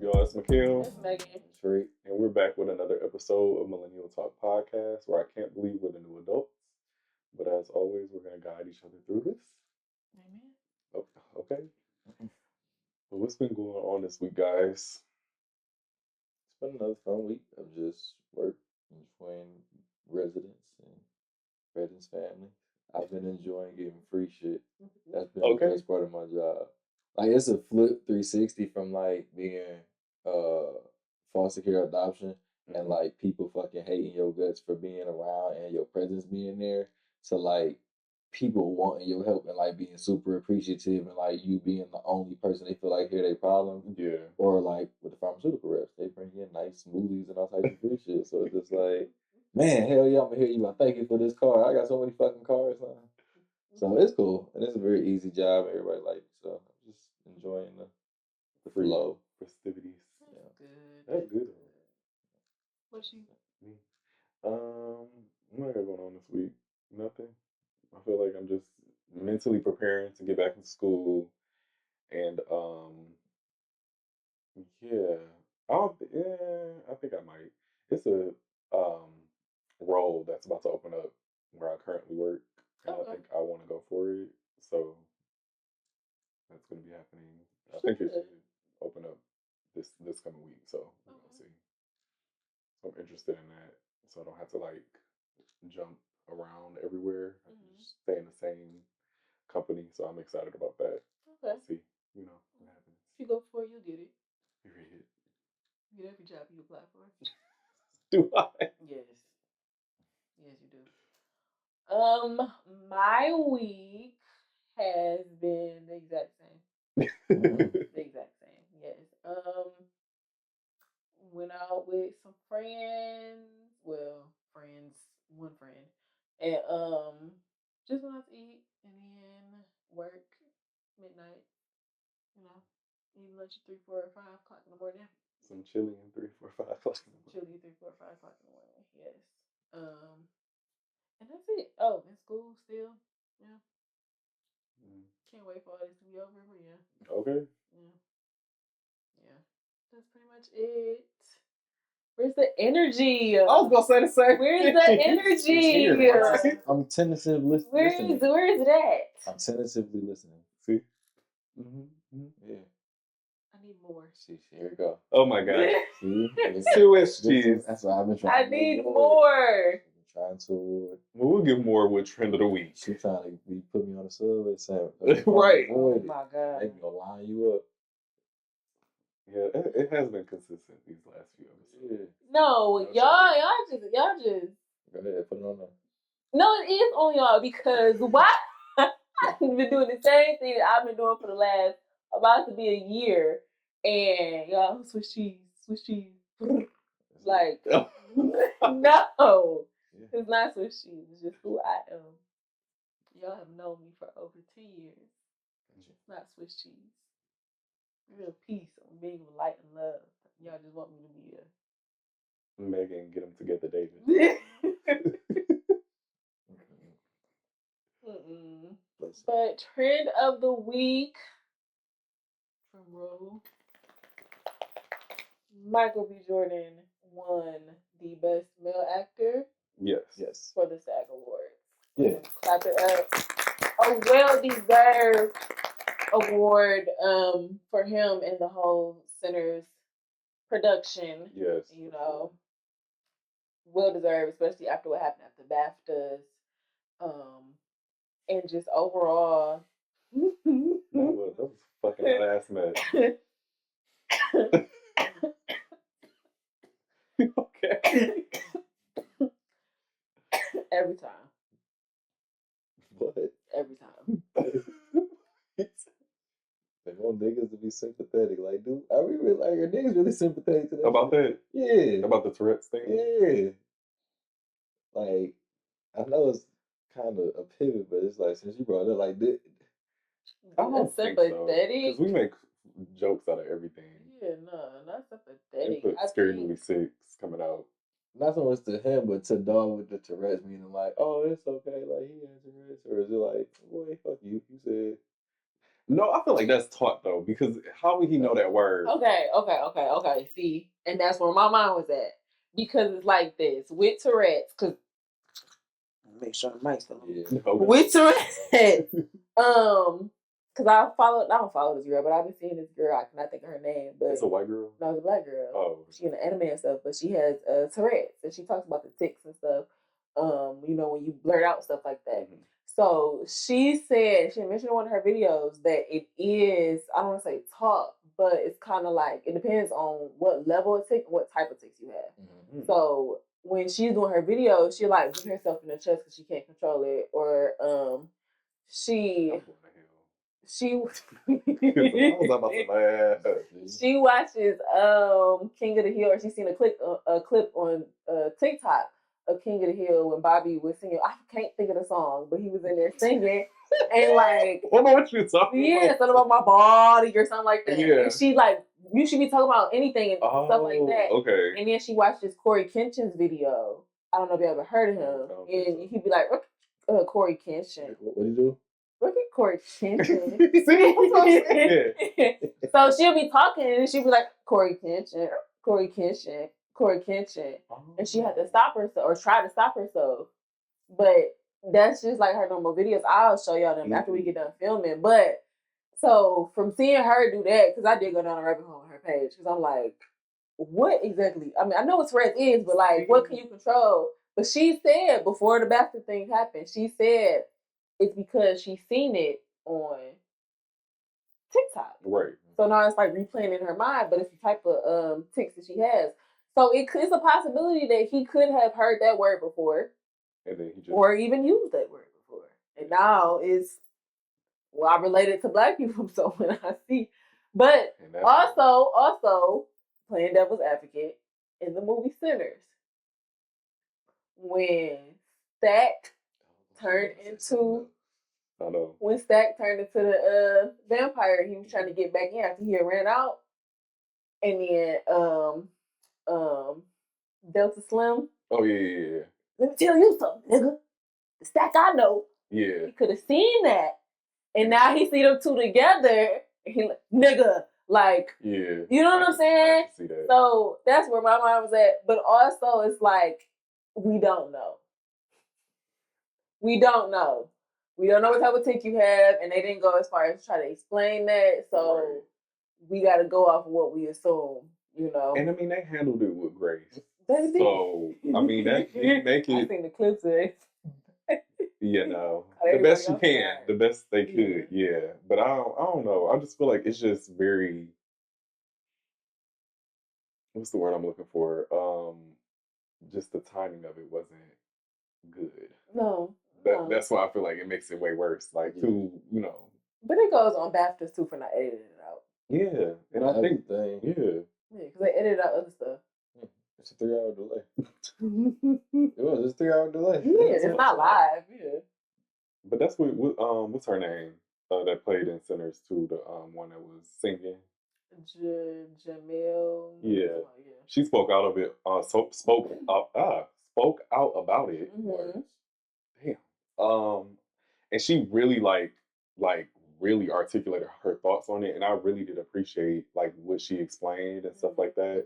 y'all? It's Mikhail. It's Megan. Freq. And we're back with another episode of Millennial Talk Podcast where I can't believe we're the new adults. But as always, we're going to guide each other through this. Amen. Okay. Well, what's been going on this week, guys? It's been another fun week of just work between residents and residents' family. I've been enjoying getting free shit. That's been the best part of my job. Like, it's a flip 360 from like being foster care adoption and like people fucking hating your guts for being around and your presence being there to like people wanting your help and like being super appreciative and like you being the only person they feel like hear their problem. Yeah. Or like with the pharmaceutical reps, they bring in nice smoothies and all types of free shit. So it's just like, man, hell yeah, I'm gonna hear you. I thank you for this car. I got so many fucking cars now. So it's cool. And it's a very easy job. Everybody likes it. So I'm just enjoying the flow. Festivities. That's good. That's good. What you? Me. What I got going on this week? Nothing. I feel like I'm just mentally preparing to get back into school, and yeah, I think I might. It's a role that's about to open up where I currently work, and I think I want to go for it. So that's going to be happening. I think it should open up this coming week. So we're gonna see. So I'm interested in that, so I don't have to like jump around everywhere. I can just stay in the same company. So I'm excited about that. Okay. See, what happens. If you go for it, you'll get it. Period. You get every job you apply for. Do I? Yes. Yes, you do. My week has been the exact same. The exact same. Yes. Went out with some friends. Well, one friend, and just went out to eat, and then work midnight. Eat lunch at 3, 4, or 5 o'clock in the morning. Some chili and 3, 4, 5 o'clock. Chili 3, 4, 5 o'clock in the morning. Yes. And that's it. Oh, in school still. Yeah. Can't wait for all this to be over, but yeah. Okay. Yeah. That's pretty much it. Where's the energy? I was gonna say the same. Where's the energy? I'm tentatively listening. Where is that? I'm tentatively listening. See? Yeah. I need more. See, here we go. Oh my god. See? Swiss cheese. That's what I've been trying I need more. Trying to. Well, we'll give more with trend of the week. She's trying to put me on the subway sandwich. Right. Oh my god. They gonna line you up. Yeah, it has been consistent these last few episodes. No, y'all just. Go ahead, put it on there. No, it is on y'all because why? I've been doing the same thing that I've been doing for the last about to be a year, and y'all Swiss cheese. Like no, it's not Swiss cheese. It's just who I am. Y'all have known me for over 10 years. It's not Swiss cheese. Real peace. I'm being with light and love. Y'all just want me to be a Megan, get them together, David. But trend of the week from roll. Michael B. Jordan won the best male actor. Yes. For the SAG Awards. Yeah. Clap it up. A well-deserved award for him and the whole Sinners production. Yes. Well deserved, especially after what happened after BAFTAs. And just overall. that was fucking last match. Okay. Every time. What? Every time. They want niggas to be sympathetic. Like, dude, are niggas really sympathetic to that? About that? Yeah. About the Tourette's thing? Yeah. Like, I know it's kind of a pivot, but it's like, since you brought it up, like, I don't think so. Because we make jokes out of everything. Yeah, no, not sympathetic. They put Scary Movie 6 coming out. Not so much to him, but to dog with the Tourette's, meaning like, oh, it's okay, like, he has Tourette's. Or is it like, boy, fuck you, you said. No, I feel like that's taught though, because how would he know that word? Okay. See, and that's where my mind was at. Because it's like this with Tourette's, because make sure the mic's still on. Yeah. Okay. With Tourette's, because I don't follow this girl, but I've been seeing this girl. I cannot think of her name, but It's a white girl. no, it's a black girl. Oh, she in the anime and stuff, but she has Tourette's, and she talks about the tics and stuff. You know, when you blurt out stuff like that. Mhm. So she mentioned in one of her videos that it is, I don't want to say taught, but it's kind of like, it depends on what level of tic, what type of tics you have. Mm-hmm. So when she's doing her videos, she like beat herself in the chest because she can't control it, or she I was about to laugh. she watches King of the Hill, or she's seen a clip on TikTok of King of the Hill when Bobby was singing. I can't think of the song, but he was in there singing and like, I don't know what you're talking about. something about my body or something like that. Yeah. And she like, you should be talking about anything and stuff like that. Okay. And then she watched this Corey Kenshin's video. I don't know if you ever heard of him. And he'd be like, Corey Kenshin. What do you do? Look at Corey Kenshin. So she'll be talking and she'll be like, Corey Kenshin. And she had to stop herself or try to stop herself. But that's just like her normal videos. I'll show y'all them after we get done filming. But so from seeing her do that, because I did go down a rabbit hole on her page, because I'm like, what exactly? I mean, I know what Tourette's is, but like, what can you control? But she said before the bastard thing happened, she said it's because she's seen it on TikTok. Right. So now it's like replaying in her mind, but it's the type of tics that she has. So it's a possibility that he could have heard that word before, and then he just, or even used that word before. And now it's, well, I relate it to black people, so when I see, but also playing devil's advocate in the movie Sinners, when Stack turned into the vampire, he was trying to get back in after he had ran out, and then Delta Slim. Oh yeah. Let me tell you something, nigga. The Stack I know. Yeah. He could have seen that, and now he see them two together. And he like, nigga, like, yeah. You know what I'm saying? See that. So that's where my mind was at. But also, it's like, we don't know. We don't know what type of tick you have, and they didn't go as far as try to explain that. So we got to go off of what we assume, you know. And I mean, they handled it with grace. They did. So I mean, that make it. I seen the clips of it. You know, the best you can, the best they could, yeah. But I don't know. I just feel like it's just very. What's the word I'm looking for? Just the timing of it wasn't good. No. That's why I feel like it makes it way worse. Like, too, you know. But it goes on BAFTAs too for not editing it out. Yeah, and I think because they edited out other stuff. It's a 3-hour delay. It's a 3-hour delay. Yeah, it's not live. Yeah. But that's what's her name that played in Sinners too? The one that was singing. Jamil. Yeah. She spoke out of it. Spoke out about it. Mm-hmm. Damn. And she really like really articulated her thoughts on it, and I really did appreciate like what she explained and stuff like that.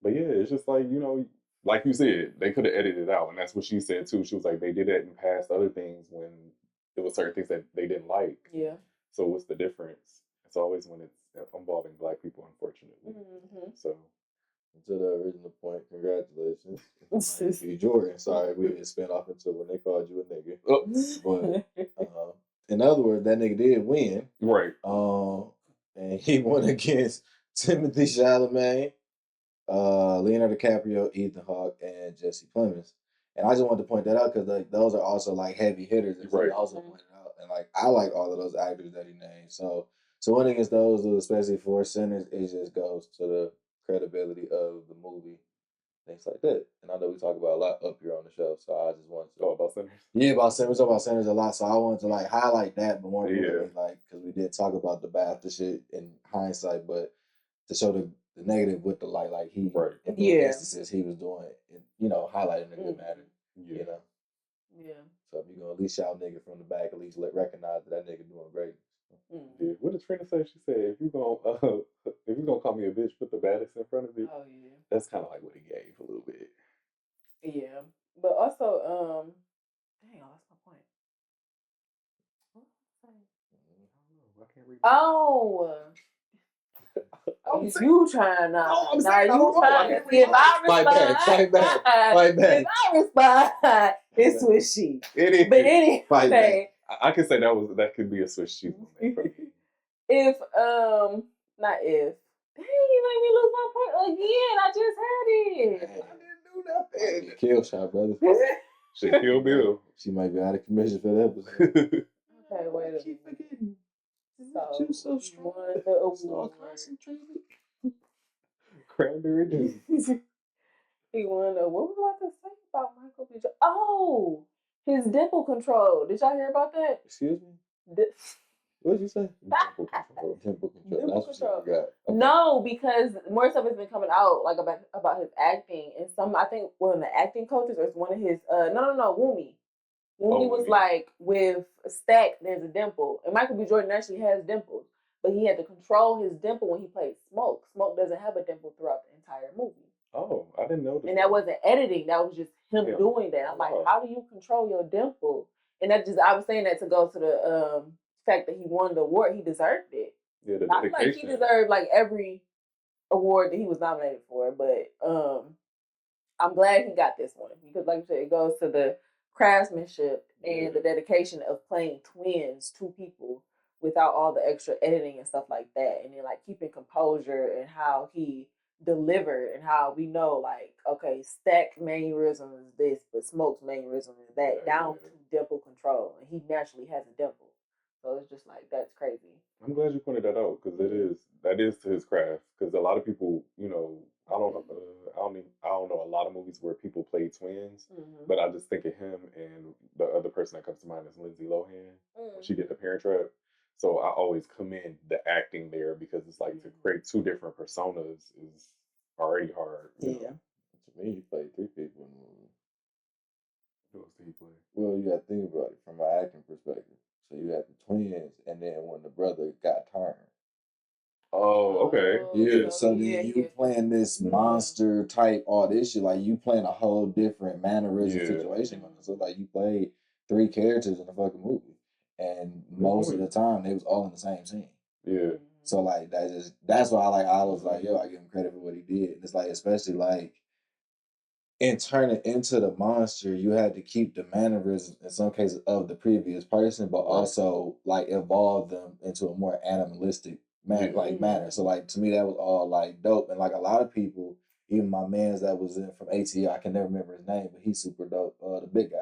But yeah, it's just like, you know, like you said, they could have edited it out, and that's what she said too. She was like, they did that in past other things when there was certain things that they didn't like. Yeah. So what's the difference? It's always when it's involving Black people, unfortunately. Mm-hmm. So to the original point, congratulations. Jordan. Sorry, we didn't spin off until when they called you a nigga. But in other words, that nigga did win. Right. And he won against Timothy Chalamet, Leonardo DiCaprio, Ethan Hawke, and Jesse Plemons. And I just wanted to point that out because like those are also like heavy hitters. And he also pointed out, and like I like all of those actors that he named. So winning against those, especially for Sinners, it just goes to the credibility of the movie, things like that. And I know we talk about a lot up here on the show, so I just wanted to talk about Sinners. Yeah, about Sinners. We talk about Sinners a lot, so I wanted to like highlight that, but more importantly, like because we did talk about the BAFTA shit in hindsight, but to show the negative with the light, like he in the instances he was doing, it, you know, highlighting in a good manner, you know. Yeah. So if you're gonna at least shout nigga from the back, at least recognize that nigga doing great. Trina say? She said, if you gonna call me a bitch, put the baddest in front of it. Oh yeah. That's kind of like what he gave a little bit. Yeah, but also, dang, I lost my point. What was I saying? I don't know. I can't read. Oh, you trying now? No, I'm Now saying I don't you know. I trying to can't see if I Fight back, fight back, fight back. If I respond, it's swishy. It is. But Fight back. anyway, I can say that could be a Swiss cheese moment for me. if not if. Dang, you made me lose my point again. I just had it. I didn't do nothing. Kill shot, brother. Shit, Kill Bill. She might be out of commission for that episode. Okay, wait a minute. Keep forgetting. So, You so he strong. won the award. So concentrated. Cranberry juice. He won the. What was I about to say about Michael B. Jordan? Oh, his dimple control. Did y'all hear about that? Excuse me? What did you say? Temple control. Temple control. Dimple That's control. what you got. Okay. No, because more stuff has been coming out like about his acting, and some I think one of the acting coaches or it's one of his no Woomy. Woomy was Woomy. like with Stack. There's a dimple, and Michael B. Jordan actually has dimples, but he had to control his dimple when he played Smoke. Smoke doesn't have a dimple throughout the entire movie. Oh, I didn't know that. And that wasn't editing. That was just him doing that. I'm like, how do you control your dimple? And that just I was saying that to go to the fact that he won the award. He deserved it. Yeah, the I feel like he deserved like every award that he was nominated for. But I'm glad he got this one because, like you said, it goes to the craftsmanship and the dedication of playing twins, two people, without all the extra editing and stuff like that, and then like keeping composure and how he delivered and how we know like okay, Stack mannerism is this, but Smoke's mannerism is that, down to dimple control, and he naturally has a dimple, so it's just like that's crazy. I'm glad you pointed that out because that is to his craft. Because a lot of people, I don't know a lot of movies where people play twins, but I just think of him and the other person that comes to mind is Lindsay Lohan when she did The Parent Trap. So I always commend the acting there because it's like to create two different personas is already hard. You know? To me, he played three people in the movie. Who else did he play? Well, you got to think about it from an acting perspective. So you had the twins, and then when the brother got turned. Oh, okay. Yeah, so then you playing this monster type, all this shit, like you playing a whole different mannerism situation. So like you played three characters in the fucking movie. And most of the time they was all in the same scene. Yeah. So like that's why I was like, yo, I give him credit for what he did. And it's like, especially like in turning into the monster, you had to keep the mannerisms in some cases of the previous person, but also like evolve them into a more animalistic manner. So like to me that was all like dope. And like a lot of people, even my mans that was in from ATL, I can never remember his name, but he's super dope. The big guy.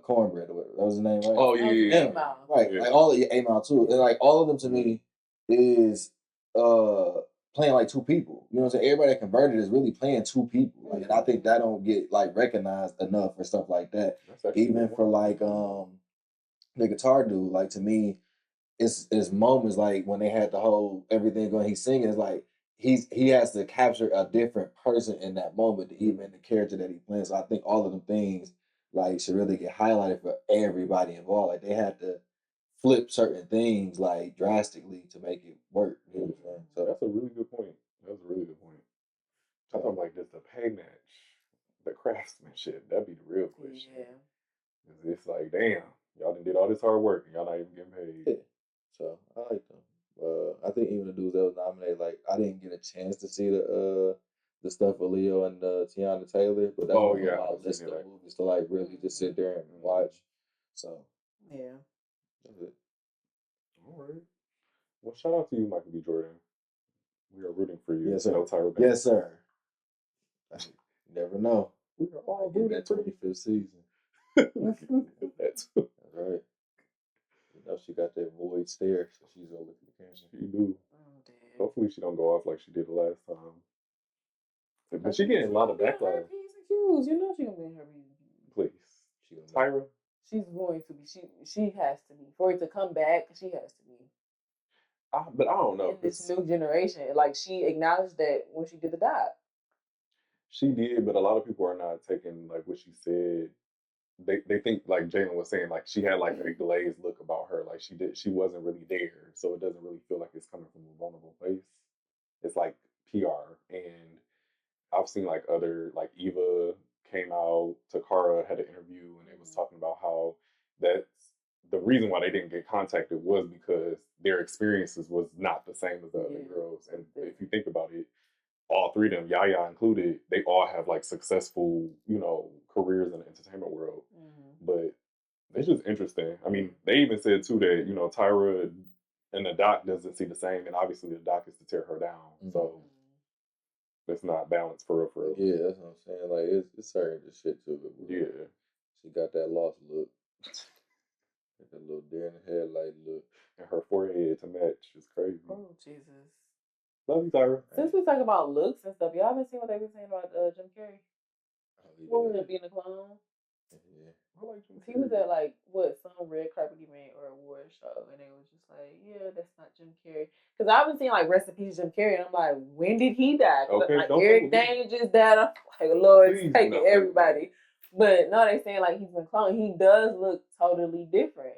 Cornbread or whatever. That was his name, right? Oh yeah. Right. Like all of A-Mile too. And like all of them to me is playing like two people. You know what I'm saying? Everybody that converted is really playing two people. Like, and I think that don't get like recognized enough for stuff like that. Even for like the guitar dude, like to me, it's moments like when they had the whole everything going, he's singing, it's like he has to capture a different person in that moment, even the character that he plays. So I think all of them things like should really get highlighted for everybody involved. Like they had to flip certain things like drastically to make it work. You know what I'm saying? So that's a really good point. That's a really good point. I thought like just the pay match, the craftsmanship, that'd be the real question. Yeah. It's like, damn, y'all done did all this hard work and y'all not even getting paid. Yeah. So I like them. I think even the dudes that was nominated, like I didn't get a chance to see the stuff with Leo and Tiana Taylor, but that's on my list of movies to like really just sit there and watch. So that's it. All right. Well, shout out to you, Michael B. Jordan. We are rooting for you. Yes, sir. No Tyra Banks. Yes, sir. You never know. We are all rooting that for 25th season. That's right. You know she got that void stare, so she's over to the camera. She do. Hopefully she don't go off like she did the last time. But she getting a lot of backlash. You know she's gonna be in her P's. Please. Tyra. She's going to be. She has to be. For it to come back, she has to be. But I don't know. In this new generation, like she acknowledged that when she did the dive. She did, but a lot of people are not taking like what she said they think like Jalen was saying, like she had like a glazed look about her, like she wasn't really there, so it doesn't really feel like it's coming from a vulnerable place. It's like PR, and I've seen like other like Eva came out, Takara had an interview, and they was talking about how that's the reason why they didn't get contacted was because their experiences was not the same as the other girls. And if you think about it, all three of them, Yaya included, they all have like successful, careers in the entertainment world. But it's just interesting. I mean, they even said too that, Tyra and the doc doesn't see the same, and obviously the doc is to tear her down. So it's not balanced for real, for real. Yeah, that's what I'm saying. Like it's certain the shit to it. Yeah. She got that lost look. That little deer in the headlight look. And her forehead to match is crazy. Oh, Jesus. Love you, Tyra. Since we talk about looks and stuff, y'all been seeing what they been saying about Jim Carrey? What was it, being a clown? Yeah. He was at like some red carpet event or award show, and they was just like, "Yeah, that's not Jim Carrey." Because I've been seeing like recipes Jim Carrey, and I'm like, when did he die? Okay, like Eric Dane just died. I'm like, Lord, it's taking everybody. But no, they saying like he's been cloned. He does look totally different.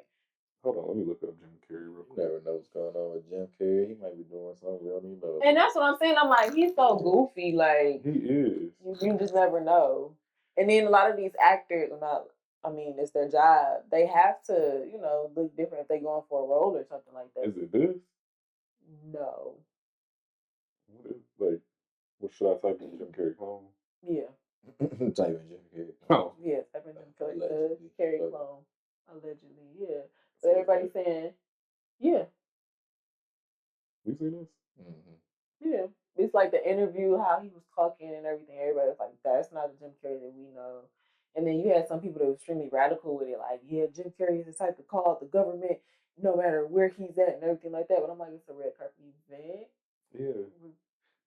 Hold on, let me look up Jim Carrey real quick. You never know what's going on with Jim Carrey. He might be doing something we don't even know. And that's what I'm saying. I'm like, he's so goofy. Like he is. You just never know. And then a lot of these actors are not. I mean, it's their job. They have to, look different if they're going for a role or something like that. Is it this? No. What is like? What should I type in Jim Carrey clone? Yeah. Type in Jim Carrey. Oh. Yeah, type in Jim Carrey clone. Allegedly, yeah. So everybody's saying, yeah. We seen this? Yeah. It's like the interview, how he was talking and everything. Everybody's like, that's not the Jim Carrey that we know. And then you had some people that were extremely radical with it, like, yeah, Jim Carrey is the type to call the government no matter where he's at and everything like that. But I'm like, it's a red carpet event. Yeah.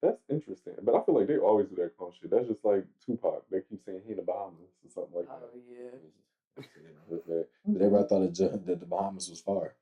That's interesting. But I feel like they always do that clone shit. That's just like Tupac. They keep saying he in the Bahamas or something like that. Oh, yeah. But everybody thought that the Bahamas was far.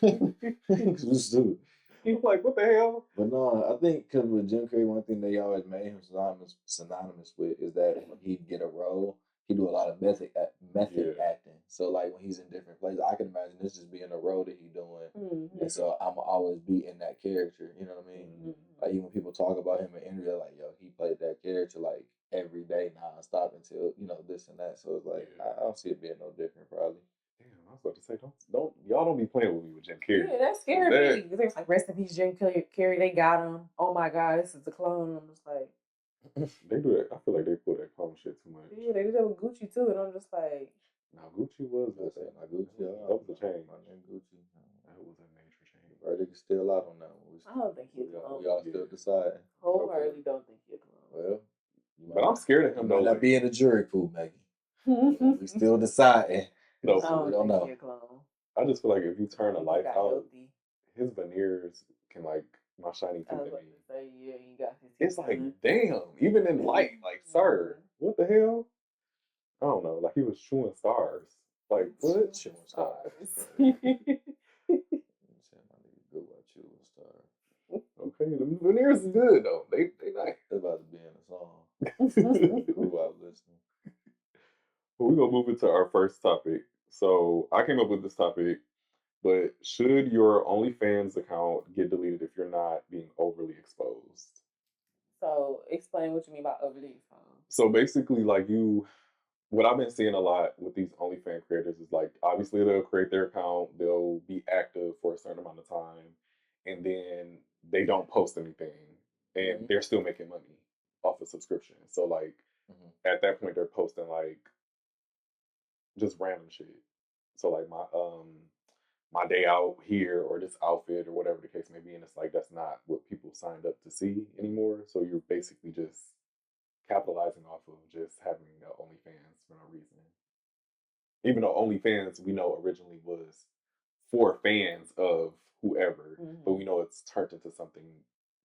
It was stupid. He's like, what the hell? But no, I think because with Jim Carrey, one thing they always made him synonymous with is that when he'd get a role, he do a lot of method acting. So like when he's in different places, I can imagine this just being a role that he's doing, and so I'm always be in that character. You know what I mean? Like even when people talk about him in interviews, like yo, he played that character like every day nonstop until this and that. So it's like I don't see it being no different, probably. Damn, I was about to say, don't y'all don't be playing with me with Jim Carrey. Yeah, that's scary. Because it's like, rest in peace, Jim Carrey. They got him. Oh my God, this is a clone. I'm just like, they do that. I feel like they pull that clone shit too much. Yeah, they did that with Gucci too, and I'm just like, now Gucci was Gucci. That was a change. My name Gucci. That was a major change. The verdict is still out on that one. I don't think he's a clone. We all still deciding. Wholeheartedly don't think he's a clone. Well, but I'm scared of him though. Not be in the jury pool, Maegan. We still deciding. No, we don't know. I just feel like if you turn a light out, his veneers can like my shiny tooth. It's like damn, even in light, like sir, what the hell? I don't know. Like he was chewing stars. Like what? Chewing stars. Okay, the veneers is good though. They nice. They're about to be in a song. Who out listening? Well, we're gonna move into our first topic. So I came up with this topic, but should your OnlyFans account get deleted if you're not being overly exposed? So explain what you mean by overly exposed. So basically, like what I've been seeing a lot with these OnlyFans creators is like obviously they'll create their account, they'll be active for a certain amount of time, and then they don't post anything, and they're still making money off of subscription. So like at that point they're posting like just random shit. So like my day out here or this outfit or whatever the case may be, and it's like that's not what people signed up to see anymore. So you're basically just capitalizing off of just having OnlyFans for no reason. Even though OnlyFans we know originally was for fans of whoever, but we know it's turned into something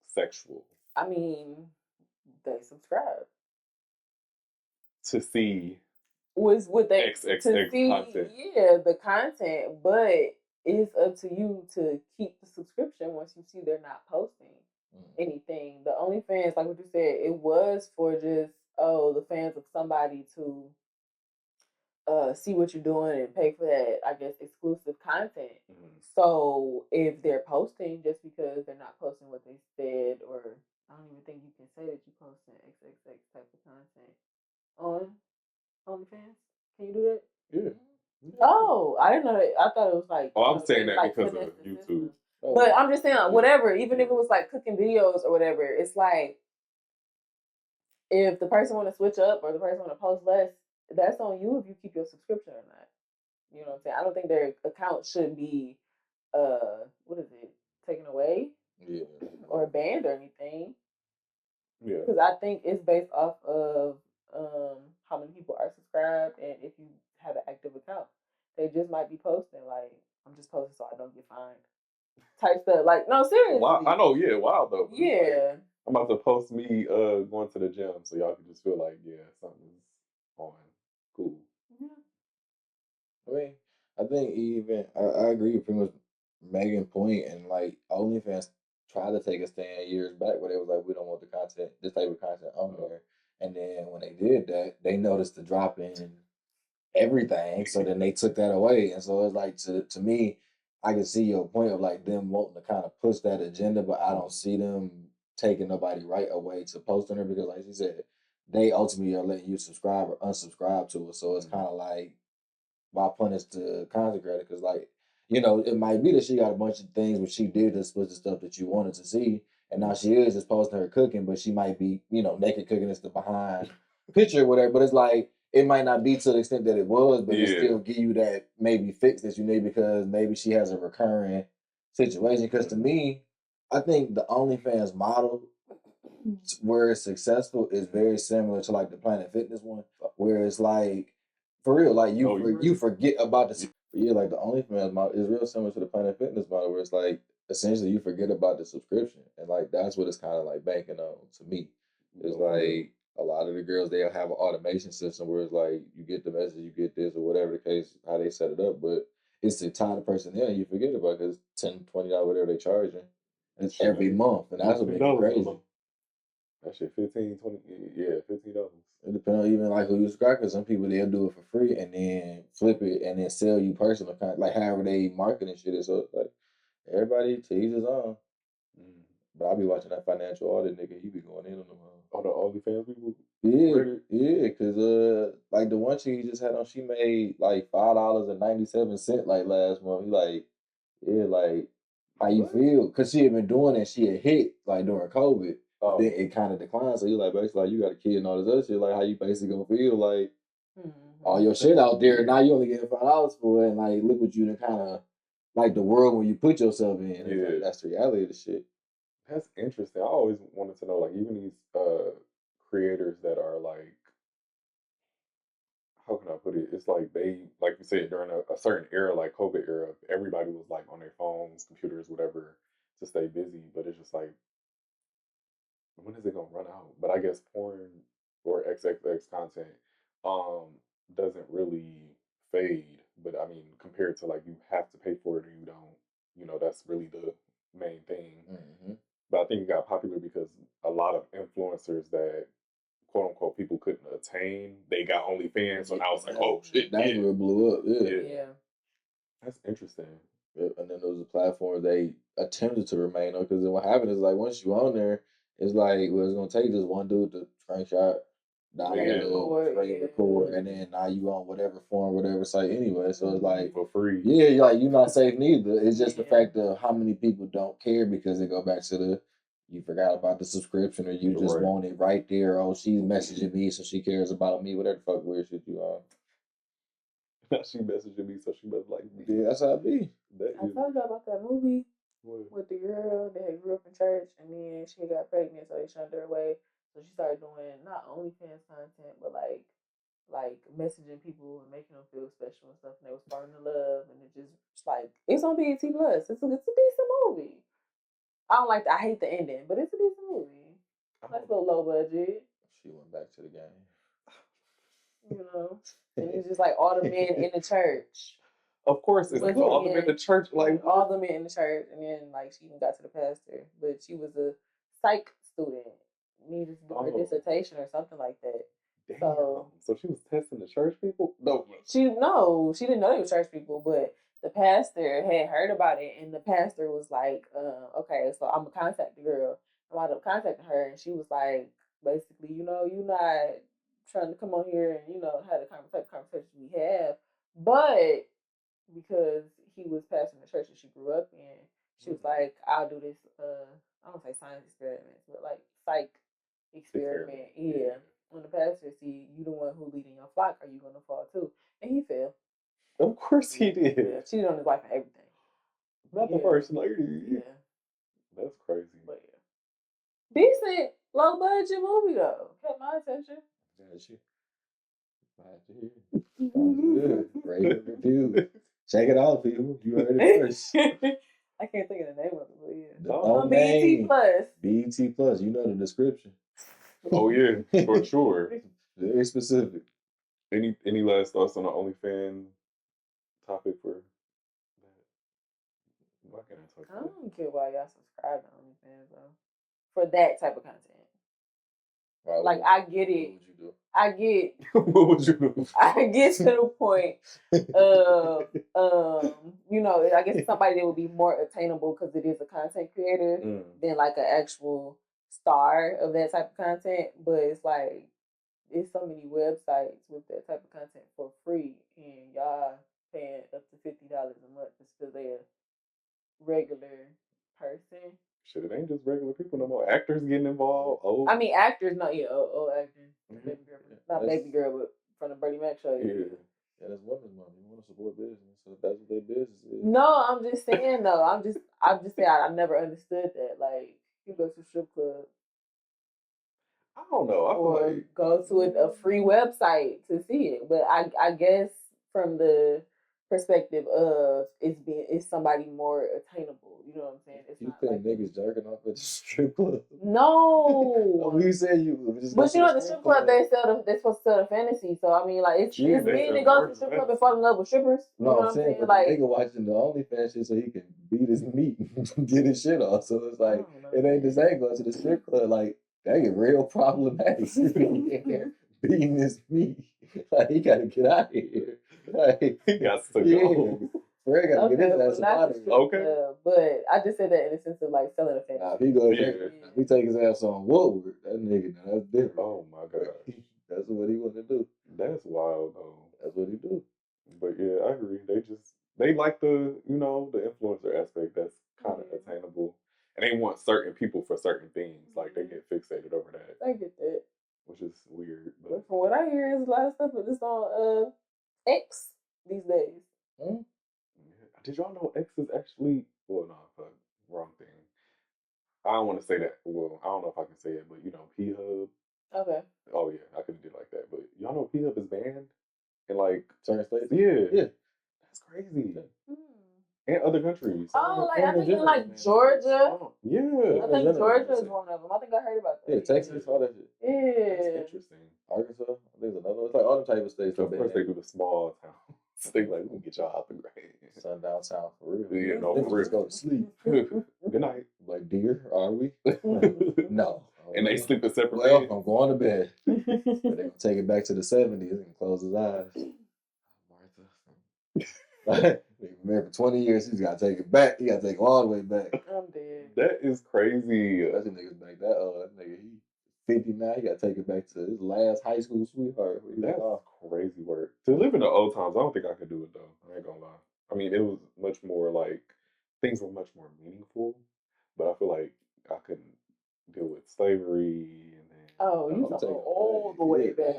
sexual. I mean, they subscribe to see was what they to see content. Yeah, the content, but it's up to you to keep the subscription once you see they're not posting anything. The OnlyFans, like what you said, it was for just the fans of somebody to see what you're doing and pay for that, I guess, exclusive content. So if they're posting just because they're not posting what they said, or I don't even think you can say that you posting XXX type of content on OnlyFans. Can you do that? Yeah. Oh, I didn't know that. I thought it was like. Oh, I'm saying that like because of YouTube. But I'm just saying, whatever. Even if it was like cooking videos or whatever, it's like if the person want to switch up or the person want to post less, that's on you if you keep your subscription or not. You know what I'm saying? I don't think their account should be, what is it, taken away? Yeah. Or banned or anything. Yeah. Because I think it's based off of how many people are subscribed and if you have an active account. They just might be posting like, I'm just posting so I don't get fined. Type stuff. Like, no, seriously. Wow, I know, yeah, wow though. Yeah. Like, I'm about to post me going to the gym so y'all can just feel like, yeah, something's on. Cool. Yeah. I mean, I think even I agree with pretty much Maegan's point, and like OnlyFans tried to take a stand years back where they was like, we don't want the content, this type of content on there. And then when they did that, they noticed the drop in everything. So then they took that away. And so it's like to me, I can see your point of like them wanting to kind of push that agenda, but I don't see them taking nobody right away to post on there because like you said, they ultimately are letting you subscribe or unsubscribe to it. So it's kind of like why punish the content creator? Because like, you know, it might be that she got a bunch of things where she did this was the stuff that you wanted to see. And now she is just posting her cooking, but she might be, you know, naked cooking is the behind picture or whatever. But it's like it might not be to the extent that it was, but it still give you that maybe fix that you need because maybe she has a recurring situation. Because to me, I think the OnlyFans model where it's successful is very similar to like the Planet Fitness one, where it's like for real, like you forget about the like the OnlyFans model is real similar to the Planet Fitness model, where it's like essentially you forget about the subscription, and like that's what it's kind of like banking on to me. It's like a lot of the girls they'll have an automation system where it's like you get the message, you get this or whatever the case, how they set it up, but it's to tie the person in and you forget about because $10, $20 whatever they charging. And it's every month, and that's what makes it crazy. That shit 15, 20, yeah, $15. It depends on even like who you subscribe, because some people they'll do it for free and then flip it and then sell you personal kind like however they market and shit. So like everybody to each his own. But I'll be watching that financial audit nigga. He be going in on them. On the OnlyFans people. Yeah, cause like the one she just had on, she made like $5.97 like last month. He like, yeah, like how you feel? Cause she had been doing it, she had hit like during COVID. Then it kind of declined. So you like basically like you got a kid and all this other shit. Like how you basically gonna feel like all your shit out there. Now you only getting $5 for it, and like look what you done kind of like the world when you put yourself in. Yeah, like, that's the reality of the shit. That's interesting. I always wanted to know, like, even these creators that are like, how can I put it? It's like they, like you said, during a certain era, like COVID era, everybody was like on their phones, computers, whatever, to stay busy. But it's just like, when is it gonna run out? But I guess porn or XXX content doesn't really fade. But I mean, compared to like you have to pay for it or you don't, that's really the main thing. But I think it got popular because a lot of influencers that quote unquote people couldn't attain, they got OnlyFans. So now it's like, oh shit, that's where it blew up. Yeah. That's interesting. And then those platforms they attempted to remain on because then what happened is like once you on there, it's like well it's gonna take just one dude to screenshot, record, and then now you on whatever form, whatever site anyway. So it's like for free. Yeah, you're not safe neither. It's just the fact of how many people don't care because they go back to the you forgot about the subscription or you just want it right there. Oh, she's messaging me, so she cares about me. Whatever the fuck weird shit you on. She messaging me, so she must like me. Yeah, that's how it be. I told you about that movie with the girl that grew up in church and then she got pregnant, so they shunned her away. So she started doing not OnlyFans content, but like messaging people and making them feel special and stuff. And they was falling in love, and it just like it's on BET Plus. It's a decent movie. I don't like. I hate the ending, but it's a decent movie. Nice little low budget. She went back to the game. And it's just like all the men in the church. Of course, it's all the men in the church. Like all the men in the church, and then like she even got to the pastor, but she was a psych student, needed to do her dissertation or something like that. Damn. So she was testing the church people? No. she didn't know they were church people, but the pastor had heard about it, and the pastor was like, okay, so I'm gonna contact the girl. I wound up contacting her, and she was like, basically, you're not trying to come on here and have the conversation we have, but because he was pastoring the church that she grew up in, she was like, I'll do this. I don't say science experiments, but like psych experiment. Yeah. When the pastor see you the one who leading your flock, are you gonna fall too? And he fell. Of course he did. Yeah, cheated on his wife and everything. Not the first lady. Yeah. That's crazy. But yeah. Decent, low budget movie though. Kept my attention. Good. Rate review. Check it out, people. You heard it first. I can't think of the name of it, but yeah. On BET Plus. BET Plus. You know the description. Oh yeah, for sure. Very specific. Any last thoughts on the OnlyFans topic for that? Why can't I talk I don't care why y'all subscribe to OnlyFans though. For that type of content. Like I get it. What would you do? I get. What would you do? I get to the point of, I guess somebody that would be more attainable because it is a content creator than like an actual star of that type of content. But it's like, there's so many websites with that type of content for free, and y'all paying up to $50 a month just because they're a regular person. Shit, it ain't just regular people no more. Actors getting involved. Oh, I mean, actors, not old actors. Baby girl, not baby girl, but from the Bernie Mac show. Yeah, that's women's money. You want to support business, so that's what their business is. No, I'm just saying though. I'm just saying I never understood that. Like, you go to a strip club. I don't know. I feel like go to a free website to see it, but I guess from the perspective of it's somebody more attainable. You know what I'm saying? It's you not think like niggas jerking off at the strip club? No. You said you. But the strip club they're supposed to sell the fantasy. So I mean, like it's men that go to the strip club and fall in love with strippers. No, you know I'm saying, but like, the nigga watching the OnlyFans shit so he can beat his meat and get his shit off. So it's like it ain't the same going to the strip club. Like that get real problematic. Beating his meat. Like he gotta get out of here. Like he got to go. Freq gotta get his ass out of here. Okay. But I just said that in the sense of like selling a fantasy. Nah, if he goes, if he take his ass on Woodward, that nigga, that's different. Oh my god, that's what he want to do. That's wild though. That's what he do. But yeah, I agree. They like the the influencer aspect. That's kind of attainable, and they want certain people for certain things. Like they get fixated over that. I get that, which is weird. But from what I hear, is a lot of stuff that's on X these days. Yeah. Did y'all know X is actually wrong thing. I don't want to say that. Well, I don't know if I can say it, but P-Hub. Okay. Oh yeah, I couldn't do it like that. But y'all know P-Hub is banned in like certain states. Yeah. That's crazy. And other countries. Oh, like I think in like Georgia. Yeah. I think Georgia is one of them. I think I heard about that. Yeah, Texas, all that shit. Yeah. That's interesting. Arkansas, I think it's another one. It's like all the type of states. Of course, they do the small towns. They like, we can get y'all out the grave. Sundown town for real. Yeah, no, for real. Go to sleep. Good night. Like, dear, are we? No. And they sleep in separate beds. I'm going to bed. But they're going to take it back to the 70s and close his eyes. Martha. Man, for 20 years, he's got to take it back. He got to take it all the way back. I'm dead. That is crazy. That's niggas back that nigga, he 50 now. He got to take it back to his last high school sweetheart. That's crazy work. To live in the old times, I don't think I could do it, though. I ain't going to lie. I mean, it was much more like, things were much more meaningful. But I feel like I couldn't deal with slavery. And then, you talking all the way back.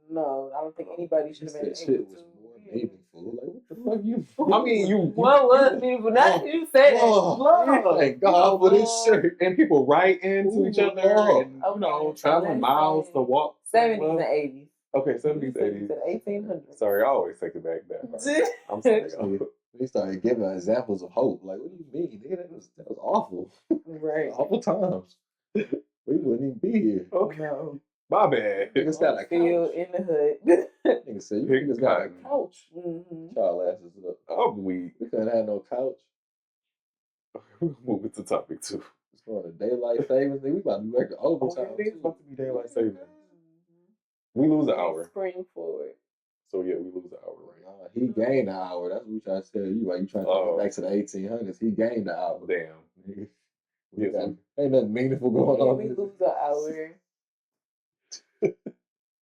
No, I don't think anybody should have been able shit was more meaningful. Like, what the fuck you? I mean, what was meaningful? Not you said it. Thank God for this shirt. And people write into each other and, traveling miles to walk. 70s and 80s. Okay, 70s, 80s. 1800s. Sorry, I always take it back that I'm sorry. They started giving examples of hope. Like, what do you mean? Nigga, that was awful. Right. Awful times. We wouldn't even be here. Okay. No. My bad. Niggas got a couch. In the hood. Niggas say, you niggas got a couch. Child asses up. I'm weak. We couldn't have no couch. We're moving to topic 2. It's going to daylight savings. Nigga, we about to be working overtime. It's about to be daylight savings. We lose an hour. Spring forward. So yeah, we lose an hour, right? Nah, he gained an hour. That's what we trying to tell you. Like you trying to go back to the 1800s. He gained an hour. Damn. Yes, ain't nothing meaningful going on. We lose an hour.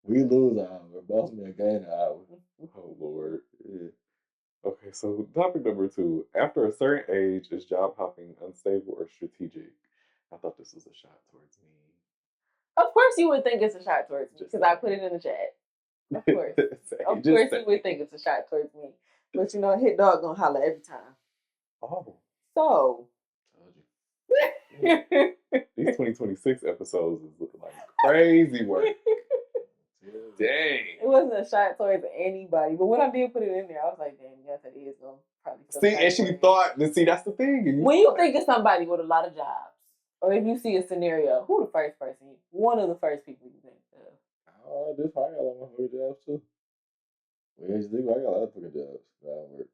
We lose an hour. Boss man gain an hour. Oh Lord. Yeah. Okay, so topic number 2. After a certain age, is job hopping unstable or strategic? I thought this was a shot towards me. Of course you would think it's a shot towards me because I put it in the chat. Of course. Of course you would think it's a shot towards me. But you know, Hit Dog gonna holler every time. Oh. So. These 2026 episodes is looking like crazy work. Dang. It wasn't a shot towards anybody, but when I did put it in there, I was like, damn, yes, it is gonna probably. See, and she thought, see, that's the thing. When you think of somebody with a lot of jobs, or if you see a scenario, who the first person, one of the first people you think of? Oh, this I got a lot of jobs too. I got a lot of fucking jobs that I work.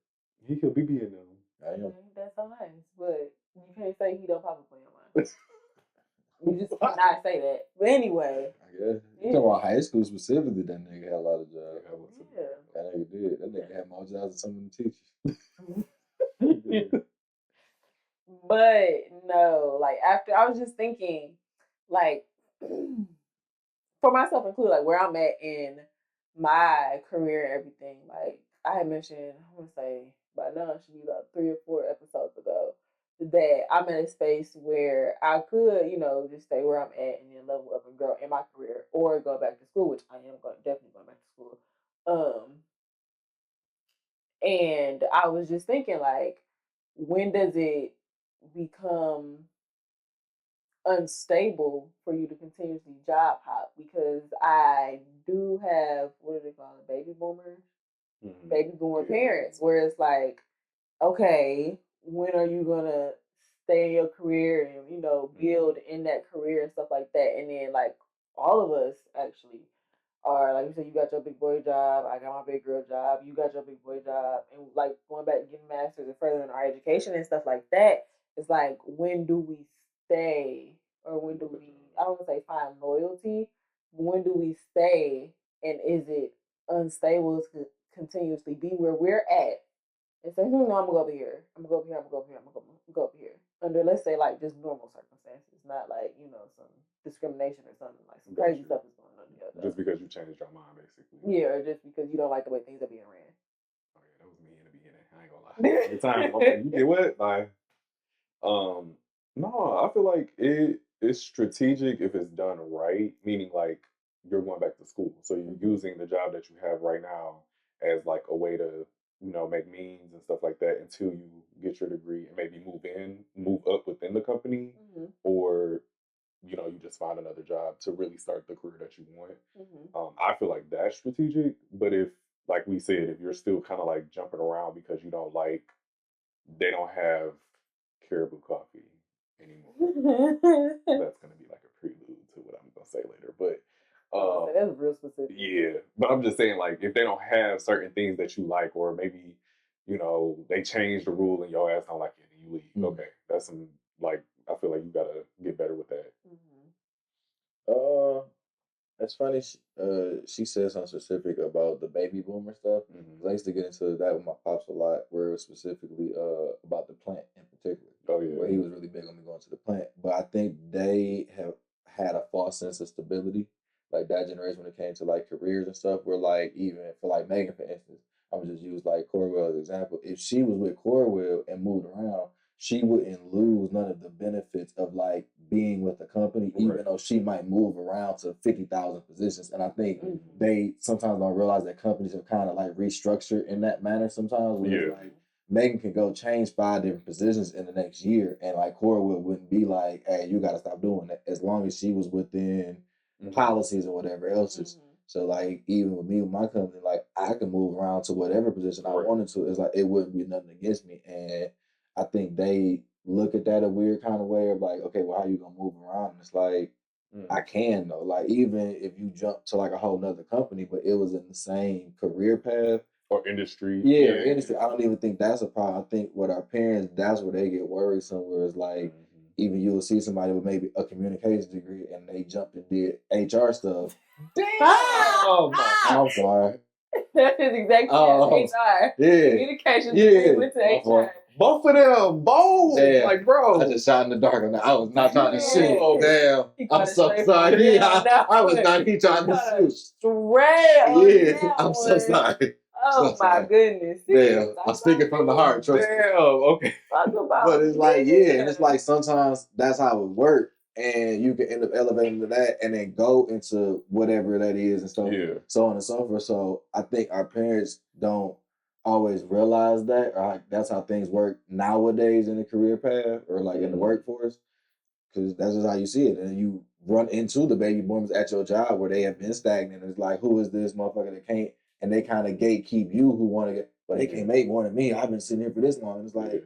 He could be being them. I am. That's so nice, but you can't say he don't pop up on your mind. You just cannot say that. But anyway. I guess. You talking about high school specifically, that nigga had a lot of jobs. Yeah. That nigga did. That nigga had more jobs than some of the teachers. But no, like after I was just thinking, like for myself included, like where I'm at in my career and everything, like I had mentioned, I want to say by now it should be like 3 or 4 episodes ago, that I'm in a space where I could, you know, just stay where I'm at and then level up and grow in my career, or go back to school, which I am definitely going back to school. And I was just thinking, like, when does it become unstable for you to continuously job hop? Because I do have, what do they call it, baby boomers? Mm-hmm. Baby boomer parents, where it's like, okay, when are you gonna stay in your career and, you know, build in that career and stuff like that? And then, like, all of us actually are, like you said, you got your big boy job, I got my big girl job, you got your big boy job, and like going back and getting masters and furthering our education and stuff like that. It's like, when do we stay, or when do we, I don't want to say find loyalty, but when do we stay, and is it unstable to continuously be where we're at and say, no, I'm gonna go over here, I'm gonna go over here, I'm gonna go over here, I'm gonna go over here, under, let's say, like just normal circumstances, not like, you know, some discrimination or something, like some crazy stuff is going on. Just because you changed your mind, basically. Yeah, or just because you don't like the way things are being ran. Oh yeah, that was me in the beginning. I ain't gonna lie. At the time, I'm like, you did what? Like, no, I feel like it's strategic if it's done right. Meaning, like, you're going back to school, so you're using the job that you have right now as like a way to, you know, make means and stuff like that until you get your degree and maybe move up within the company, or you know, you just find another job to really start the career that you want. I feel like that's strategic. But if, like we said, if you're still kind of like jumping around because you don't like, they don't have Caribou coffee anymore, that's going to be like a prelude to what I'm going to say later. But that's real specific. Yeah, but I'm just saying, like, if they don't have certain things that you like, or maybe, you know, they change the rule and your ass don't like it and you leave. Okay, that's some, like, I feel like you gotta get better with that. It's funny. She said something specific about the baby boomer stuff. I used to get into that with my pops a lot, where it was specifically about the plant in particular. Oh yeah, where he was really big on me going to the plant. But I think they have had a false sense of stability, like that generation when it came to like careers and stuff. Where like, even for like Maegan, for instance, I'm gonna just use like Corwell as an example. If she was with Corwell and moved around, she wouldn't lose none of the benefits of like being with the company, even though she might move around to 50,000 positions. And I think they sometimes don't realize that companies are kind of like restructured in that manner sometimes. Where like Maegan can go change 5 different positions in the next year, and like Corwell wouldn't be like, hey, you got to stop doing that, as long as she was within policies or whatever else is. So like, even with me, with my company, like I can move around to whatever position I wanted to. It's like, it wouldn't be nothing against me. And I think they look at that a weird kind of way of like, okay, well, how you gonna move around? And it's like, I can though. Like, even if you jump to like a whole nother company, but it was in the same career path or industry. Industry. I don't even think that's a problem. I think with our parents, that's where they get worried somewhere, is like, even you'll see somebody with maybe a communications degree and they jumped and did HR stuff. Damn! I'm sorry. That's his exact HR. Yeah. Communications degree went to HR. Both of them, both. Damn. Like, bro. I just shot in the dark on that. I was not trying to shoot. Oh, Damn. I'm so sorry. Yeah, I was not even trying to shoot. Straight on Yeah, that I'm so one. sorry. Oh my goodness. Damn. I'm speaking from the heart. Trust me. Damn. Okay. Talk about But it's like, and it's like sometimes that's how it works. And you can end up elevating to that and then go into whatever that is and stuff, so on and so forth. So I think our parents don't always realize that, or like that's how things work nowadays in the career path or like in the workforce, because that's just how you see it. And you run into the baby boomers at your job where they have been stagnant. It's like, who is this motherfucker that can't? And they kind of gatekeep you who want to get, but they can't make more than me. I've been sitting here for this long. And it's like,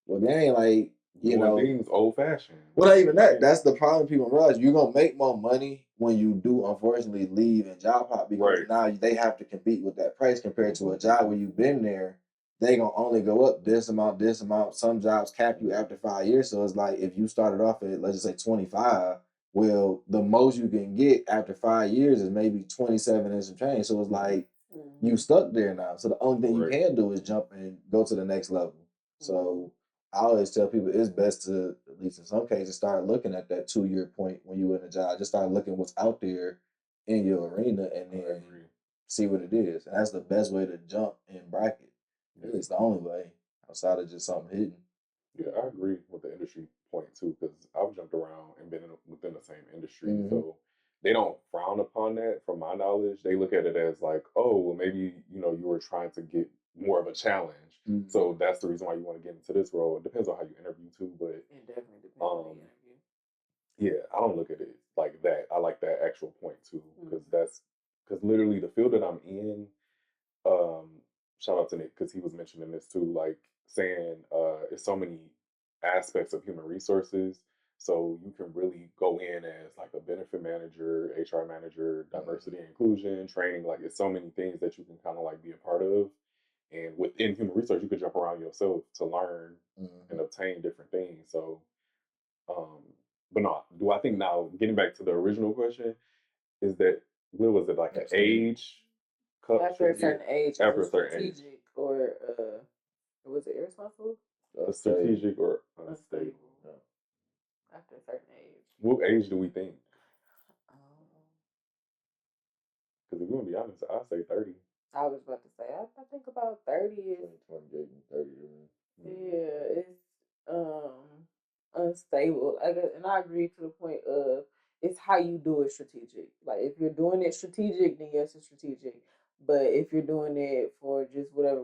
well, dang, like, you know, things old fashioned. Well, not even that. That's the problem. People realize you're gonna make more money when you do, unfortunately, leave and job hop, because now they have to compete with that price compared to a job where you've been there. They gonna only go up this amount, this amount. Some jobs cap you after 5 years. So it's like if you started off at, let's just say 25, well, the most you can get after 5 years is maybe 27 and some change. So it's like you stuck there now. So the only thing you can do is jump and go to the next level. So I always tell people it's best to, at least in some cases, start looking at that 2-year point when you're in a job. Just start looking what's out there in your arena and then see what it is. And that's the best way to jump in bracket. It's the only way outside of just something hidden. Yeah, I agree with the industry point too, because I've jumped around and been within the same industry. So they don't frown upon that from my knowledge. They look at it as like, oh, well, maybe, you were trying to get more of a challenge. So that's the reason why you want to get into this role. It depends on how you interview too, but it definitely depends on the interview. Yeah, I don't look at it like that. I like that actual point too, because literally the field that I'm in, shout out to Nick because he was mentioning this too, like saying it's so many aspects of human resources. So you can really go in as like a benefit manager, HR manager, diversity and inclusion, training. Like it's so many things that you can kind of like be a part of. And within human resource, you could jump around yourself to learn and obtain different things. So, but no, do I think now, getting back to the original question, is that, what was it, like an age? After a certain age, after a certain strategic age. Or was it irresponsible? Strategic or unstable. After a certain age. What age do we think? Because if we're going to be honest, I'd say 30. I was about to say, I think about 30 is 28 and 30. Yeah, it's unstable. And I agree to the point of it's how you do it strategic. Like if you're doing it strategic, then yes, it's strategic. But if you're doing it for just whatever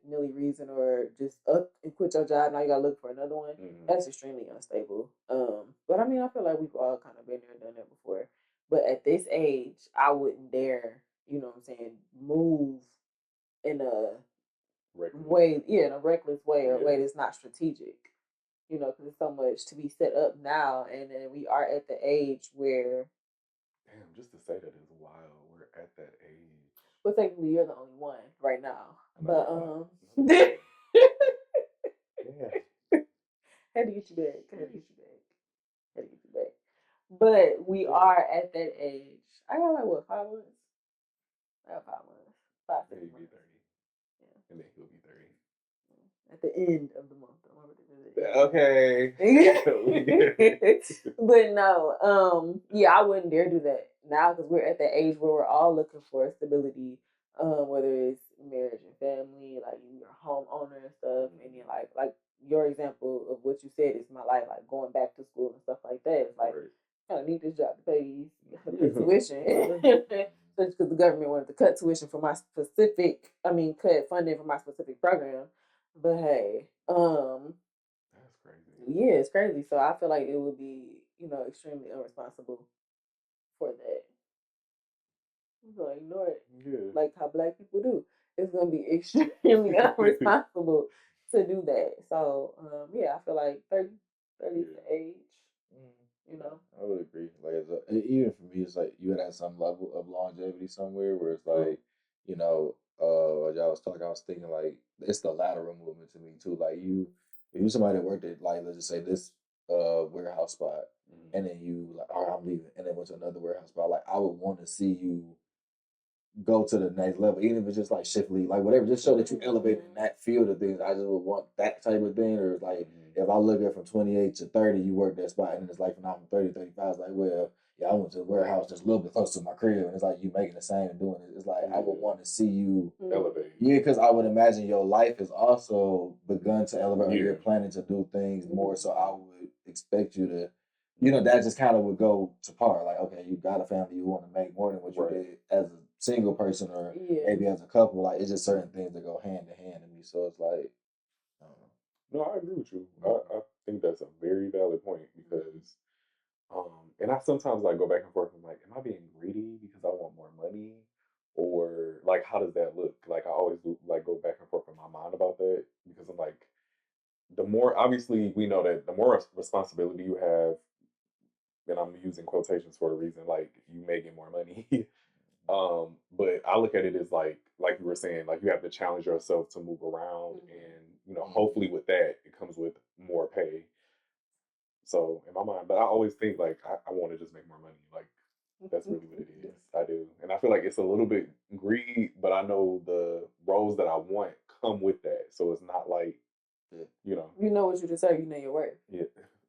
nilly reason or just up and quit your job, now you gotta look for another one, that's extremely unstable. But I mean, I feel like we've all kind of been there, done that before. But at this age, I wouldn't dare, you know what I'm saying, move in a way, in a reckless way or a way that's not strategic. Because there's so much to be set up now, and then we are at the age where. Damn, just to say that is wild. We're at that age. Well, technically, you're the only one right now, but had to get you back. But we are at that age. I got like what, 5 months? I got 5 months. 5 Maybe months. 30. Yeah. And then he'll be 30. At the end of the month. Okay. But no, I wouldn't dare do that now because we're at the age where we're all looking for stability, whether it's marriage and family, like you're a homeowner and stuff, and then like your example of what you said is my life, like going back to school and stuff like that. It's like I kind of need this job to pay tuition. Just because the government wanted to cut tuition for my specific, cut funding for my specific program. But hey, that's crazy. Yeah, it's crazy. So I feel like it would be, extremely irresponsible for that. I'm gonna ignore it. Yeah. Like how Black people do. It's gonna be extremely irresponsible to do that. So I feel like 30 is the age. I would agree. Like even for me, it's like you gotta have some level of longevity somewhere where it's like, as y'all was talking, I was thinking like it's the lateral movement to me too. Like if you somebody that worked at, like, let's just say this warehouse spot, and then you like, all right, I'm leaving, and then went to another warehouse spot. Like I would want to see you go to the next level, even if it's just like shift lead, like whatever, just show that you elevated in that field of things. I just would want that type of thing. Or like if I look at from 28 to 30, you work that spot, and it's like from now from 30 to 35, it's like, well, yeah, I went to the warehouse just a little bit close to my crib, and it's like you making the same and doing it. It's like I would want to see you elevate. Yeah, because I would imagine your life has also begun to elevate. Or you're planning to do things more, so I would expect you to. That just kind of would go to par. Like, okay, you got a family, you want to make more than what you did as a single person or maybe as a couple. Like, it's just certain things that go hand in hand to me. So it's like, I don't know. No, I agree with you. I think that's a very valid point because, and I sometimes like go back and forth. I'm like, am I being greedy because I want more money, or like how does that look? Like I always do, like go back and forth in my mind about that because I'm like, the more obviously we know that the more responsibility you have, and I'm using quotations for a reason, like you may get more money. But I look at it as like you were saying, like you have to challenge yourself to move around, and hopefully with that it comes with more pay. So in my mind, but I always think like I want to just make more money. Like that's really what it is. I do, and I feel like it's a little bit greed, but I know the roles that I want come with that, so it's not like You know what you deserve. You know your worth. Yeah.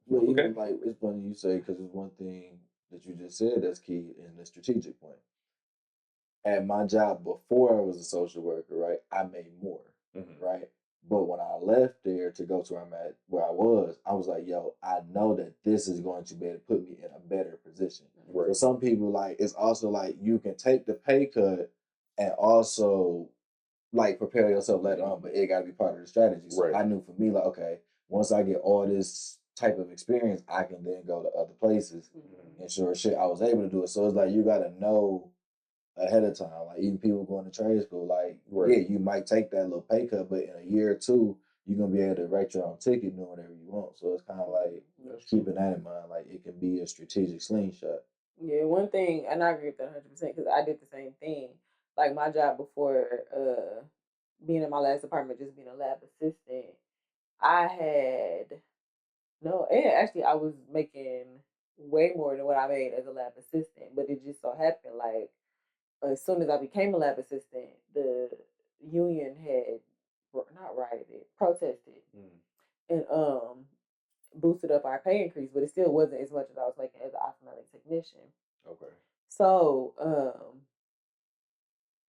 But even like it's funny you say because it's one thing that you just said that's key in the strategic point. At my job before I was a social worker, right, I made more, right? But when I left there to go to where I'm at, where I was like, yo, I know that this is going to be able to put me in a better position. Right. So some people like it's also like you can take the pay cut and also like prepare yourself later on, but it got to be part of the strategy. So I knew for me, like, okay, once I get all this type of experience, I can then go to other places. And sure shit, I was able to do it. So it's like you got to know ahead of time. Like even people going to trade school, like yeah, you might take that little pay cut, but in a year or two, you're gonna be able to write your own ticket, doing whatever you want. So it's kind of like keeping that in mind. Like it can be a strategic slingshot. Yeah, one thing, and I agree with that 100% because I did the same thing. Like my job before being in my last department, just being a lab assistant, I had no, and actually I was making way more than what I made as a lab assistant, but it just so happened like as soon as I became a lab assistant, the union had not rioted, protested, and boosted up our pay increase, but it still wasn't as much as I was making as an ophthalmic technician. Okay. So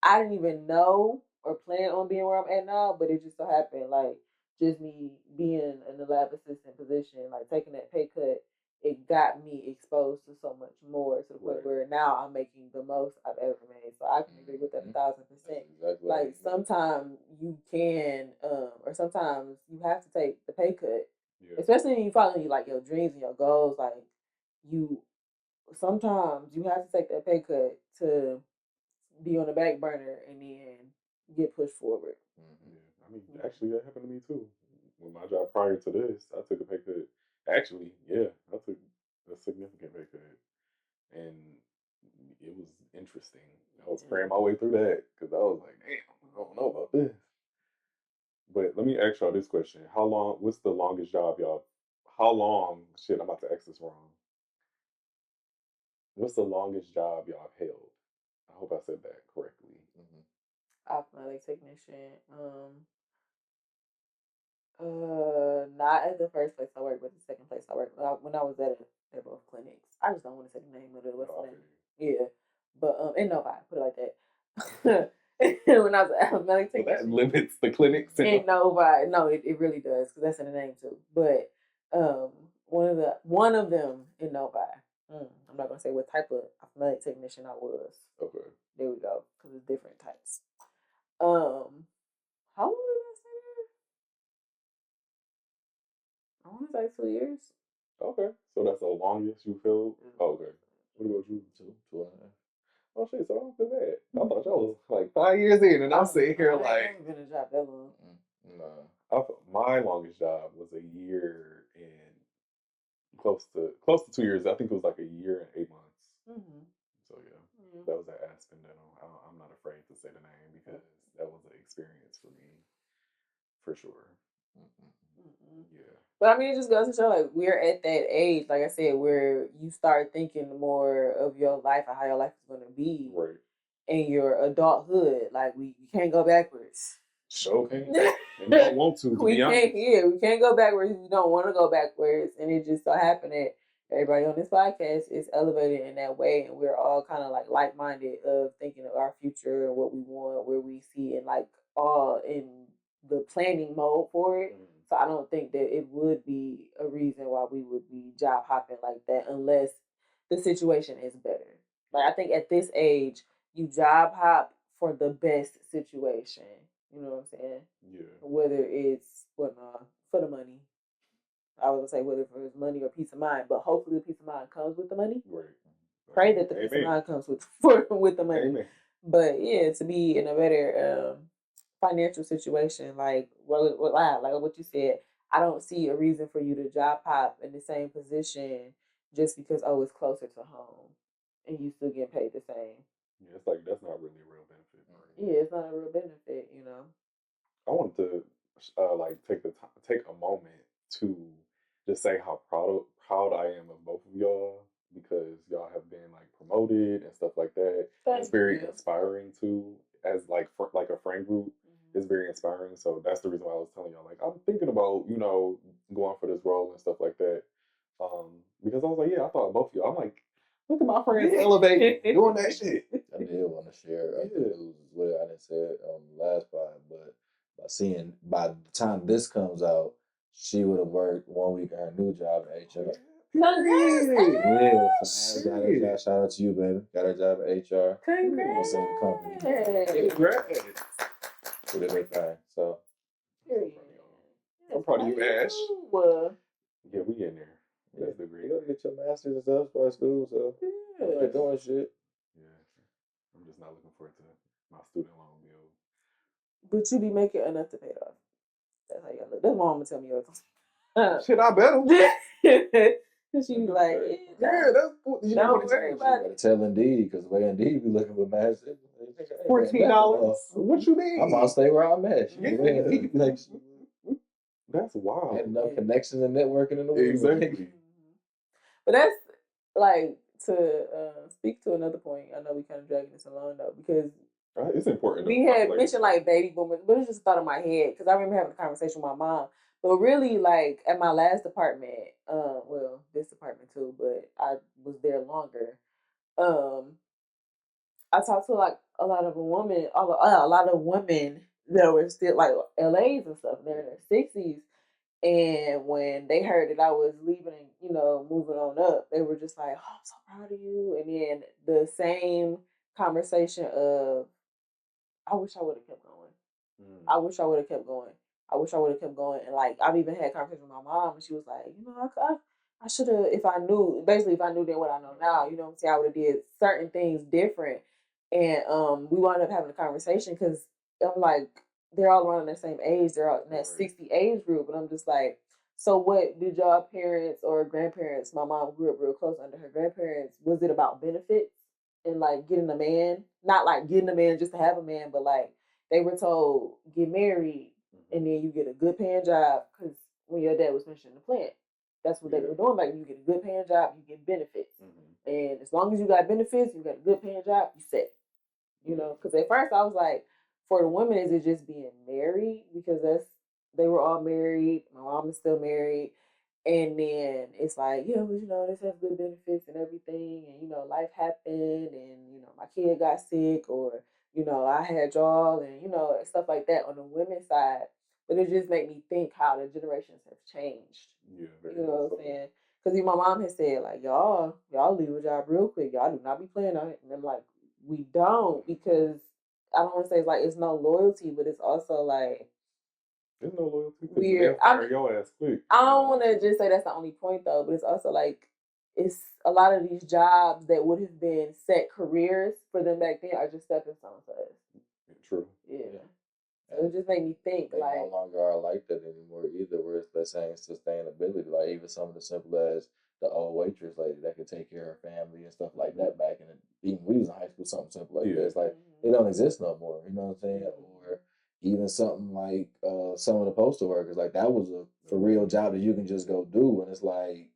I didn't even know or plan on being where I'm at now, but it just so happened like just me being in the lab assistant position, like taking that pay cut, it got me exposed to so much more to the point where now I'm making the most I've ever made. So I can agree with that 1,000%. Exactly like sometimes you can, or sometimes you have to take the pay cut, especially when you follow like your dreams and your goals. Like you, sometimes you have to take that pay cut to be on the back burner and then get pushed forward. Yeah, I mean, actually, that happened to me too. With my job prior to this, I took a pay cut. Actually, yeah, I took a significant pay cut, and it was interesting. I was praying my way through that because I was like, damn, I don't know about this. But let me ask y'all this question: How long? What's the longest job y'all? How long? Shit, I'm about to ask this wrong. What's the longest job y'all held? I hope I said that correctly. Ophthalmic technician. Not at the first place I worked, but the second place I worked. When I was at they're both clinics. I just don't want to say the name of it. What's the name? Yeah, but ain't nobody put it like that. When I was at ophthalmic technician, that limits the clinics. Ain't nobody. No, it really does because that's in the name too. But one of them in Novi. I'm not gonna say what type of ophthalmic technician I was. Okay, there we go because it's different types. How long did I stay there? I want to say 2 years. Okay, so that's the longest you feel. Oh, okay, what about you? 2.5. Oh shit, so I don't feel bad. I thought y'all was like 5 years in, and I'm sitting here like. I haven't been in a job that long. No, my longest job was a year and close to 2 years. I think it was like a year and 8 months. So yeah, that was at Aspen Dental. I'm not afraid to say the name because that was an experience for me, for sure. Yeah. But I mean, it just goes to show, like, we're at that age, like I said, where you start thinking more of your life and how your life is going to be Right. in your adulthood. Like, we can't go backwards. Sure can't. And don't want to we be honest. can't. Yeah, we can't go backwards. We don't want to go backwards, and it just so happened that everybody on this podcast is elevated in that way, and we're all kind of like minded of thinking of our future and what we want, where we see, and like all in the planning mode for it. So I don't think that it would be a reason why we would be job hopping like that unless the situation is better. Like I think at this age, you job hop for the best situation. You know what I'm saying? Yeah. Whether it's for the money. I was gonna say whether it's money or peace of mind, but hopefully the peace of mind comes with the money. Right. Pray that the peace of mind comes with with the money. Amen. But yeah, to be in a better financial situation, like what you said, I don't see a reason for you to job hop in the same position just because it's closer to home and you still get paid the same. Yeah, it's like that's not really a real benefit. Right? Yeah, it's not a real benefit, you know. I wanted to like take a moment to just say how proud I am of both of y'all because y'all have been like promoted and stuff like that. It's very inspiring too, as like like a friend group. It's very inspiring. So that's the reason why I was telling y'all like I'm thinking about going for this role and stuff like that. Because I was like, yeah, I thought of both of y'all. I'm like, look at my friends elevating, doing that shit. I did want to share the news as well. I didn't say it on the last pod, but by the time this comes out, she would have worked 1 week at her new job at HR. Yeah, so got her job. Shout out to you, baby. Got her job at HR. Congrats. Congrats. She did her thing. So I'm proud of you, Ash. Yeah, we in there. That's the great. You gotta get your master's and stuff by school, so you're doing shit. Yeah, I'm just not looking forward to my student loan bill. But you be making enough to pay it off. That's how you gotta look. That's my mama tell me all the time. Shit, I better. She be like, that's you know don't worry about it. You gotta tell Indeed, because the way Indeed be looking for masters. $14. What you mean? I'm gonna stay where I'm at. Like, that's wild. Had enough connections and networking in the world. Exactly. But that's like to speak to another point. I know we kind of dragging this along though because it's important. We had mentioned like baby boomers, but it's just a thought in my head because I remember having a conversation with my mom. But really, like at my last apartment, well, this apartment too, but I was there longer. I talked to like a lot of women that were still like LAs and stuff. They're in their 60s. And when they heard that I was leaving and, moving on up, they were just like, oh, I'm so proud of you. And then the same conversation of, I wish I would have kept going. I wish I would have kept going. I wish I would have kept going. And like, I've even had conversations with my mom and she was like, I should have, if I knew then what I know now, you know what I'm saying? I would have did certain things different. And we wound up having a conversation because I'm like, they're all around the same age. They're all in that 60 age group. And I'm just like, so what did y'all parents or grandparents, my mom grew up real close under her grandparents, was it about benefits and like getting a man? Not like getting a man just to have a man, but like they were told, get married and then you get a good paying job because when your dad was mentioning the plant, that's what they were doing. Like you get a good paying job, you get benefits. And as long as you got benefits, you got a good paying job, you set. Because at first I was like, for the women, is it just being married? Because they were all married. My mom is still married. And then it's like, this has good benefits and everything. And, life happened and, my kid got sick or, I had y'all and, stuff like that on the women's side. But it just made me think how the generations have changed. Yeah, you know what I'm saying? Because my mom has said, like, y'all leave a job real quick. Y'all do not be playing on it. And I'm like, we don't because I don't want to say it's like it's no loyalty, but it's also like there's no loyalty. Weird. Your ass quick. I don't want to just say that's the only point though, but it's also like it's a lot of these jobs that would have been set careers for them back then are just stepping stones for us. True. Yeah. So it just made me think they no longer are like that anymore either, where it's the same sustainability. Like even some of the simple as the old waitress lady that could take care of her family and stuff like that back in even we was in high school, something simple like that. It's like it don't exist no more. You know what I'm saying? Or even something like some of the postal workers, like that was a for real job that you can just go do, and it's like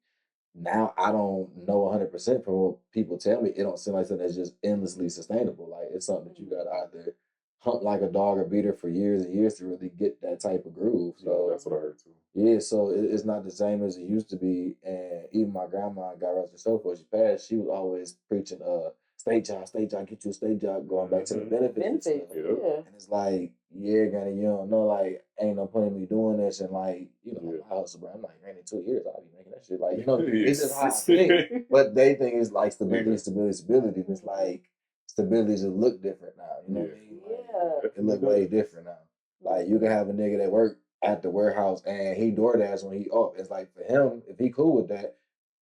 now I don't know 100% from what people tell me. It don't seem like something that's just endlessly sustainable. Like it's something that you got to either hunt like a dog or beat her for years and years to really get that type of groove. So that's what I heard too. yeah, so it's not the same as it used to be. And even my grandma, God rest her soul, before she passed, she was always preaching, state job, get you a state job, going back to the benefits and stuff. Yeah. And it's like, yeah, Granny, you don't know, like, ain't no point in me doing this. And like, you know, my hustle, bro, I'm like, Granny, 2 years, I'll be making that shit. Like, you know, it's just how I think. But they think it's like stability. And it's like stability just look different now. You know what I mean? Like, it look way different now. Like you can have a nigga that work at the warehouse and he DoorDash when he off. It's like for him, if he cool with that,